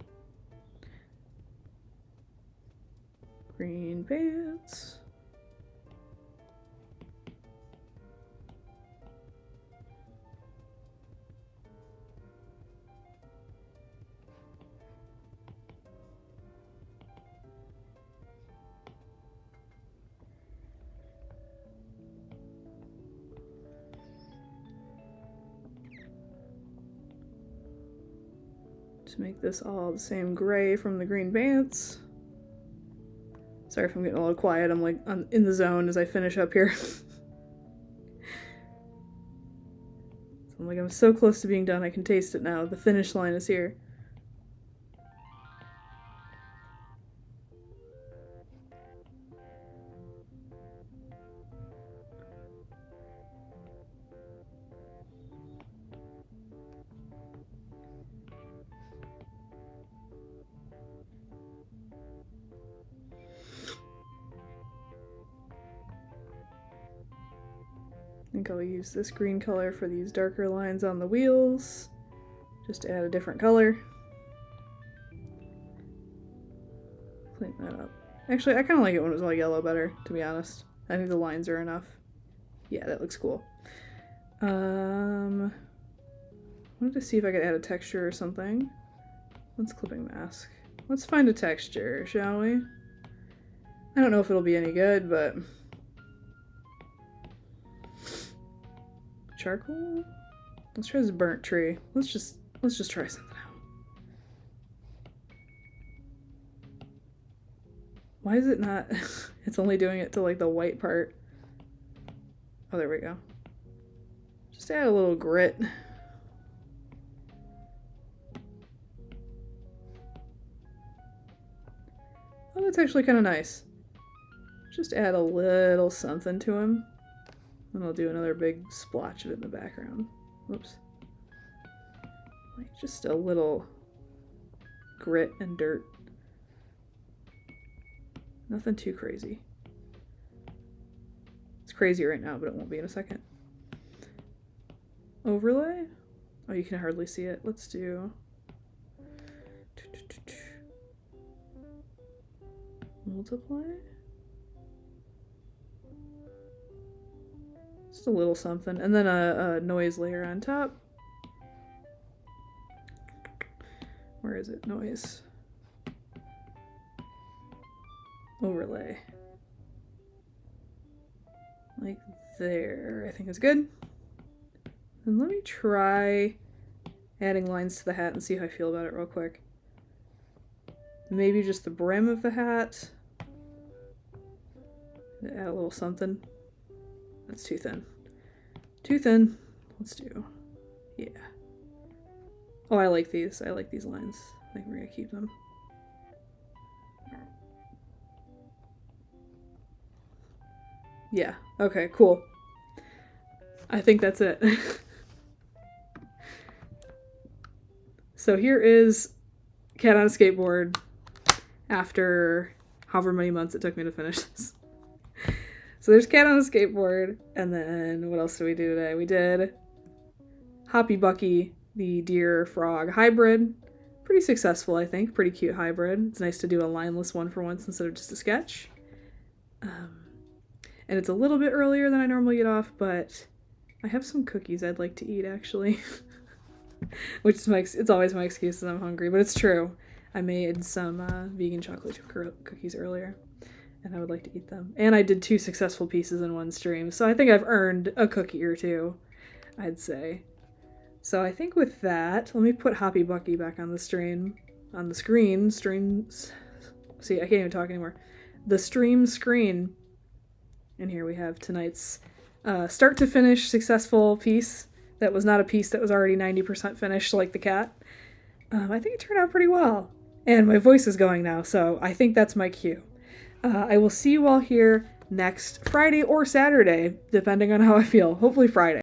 Green pants. Just make this all the same gray from the green pants. Sorry if I'm getting a little quiet. I'm like in the zone as I finish up here. So I'm so close to being done. I can taste it now. The finish line is here. I think I'll use this green color for these darker lines on the wheels, just to add a different color. Clean that up. Actually, I kind of like it when it was all yellow better, to be honest. I think the lines are enough. Yeah, that looks cool. I wanted to see if I could add a texture or something. Let's clipping mask. Let's find a texture, shall we? I don't know if it'll be any good, but... Charcoal? Let's try this burnt tree. Let's just try something out. Why is it not? It's only doing it to like the white part. Oh, there we go. Just add a little grit. Oh, that's actually kind of nice. Just add a little something to him. And I'll do another big splotch of it in the background. Whoops. Like just a little grit and dirt. Nothing too crazy. It's crazy right now, but it won't be in a second. Overlay? Oh, you can hardly see it. Let's do... Multiply? Just a little something. And then a noise layer on top. Where is it? Noise. Overlay. Like there, I think is good. And let me try adding lines to the hat and see how I feel about it real quick. Maybe just the brim of the hat. Add a little something. That's too thin. Too thin. Let's do, yeah. Oh, I like these. I like these lines. I think we're gonna keep them. Yeah, okay, cool. I think that's it. So here is Cat on a Skateboard after however many months it took me to finish this. So there's Cat on a Skateboard, and then what else did we do today? We did Hoppy Bucky, the deer frog hybrid. Pretty successful, I think. Pretty cute hybrid. It's nice to do a lineless one for once instead of just a sketch. And it's a little bit earlier than I normally get off, but I have some cookies I'd like to eat, actually. Which is it's always my excuse that I'm hungry, but it's true. I made some vegan chocolate chip cookies earlier, and I would like to eat them. And I did 2 successful pieces in one stream, so I think I've earned a cookie or 2, I'd say. So I think with that, let me put Hoppy Bucky back on the screen. See, I can't even talk anymore. The stream screen. And here we have tonight's start to finish successful piece. That was not a piece that was already 90% finished like the cat. I think it turned out pretty well. And my voice is going now, so I think that's my cue. I will see you all here next Friday or Saturday, depending on how I feel. Hopefully Friday.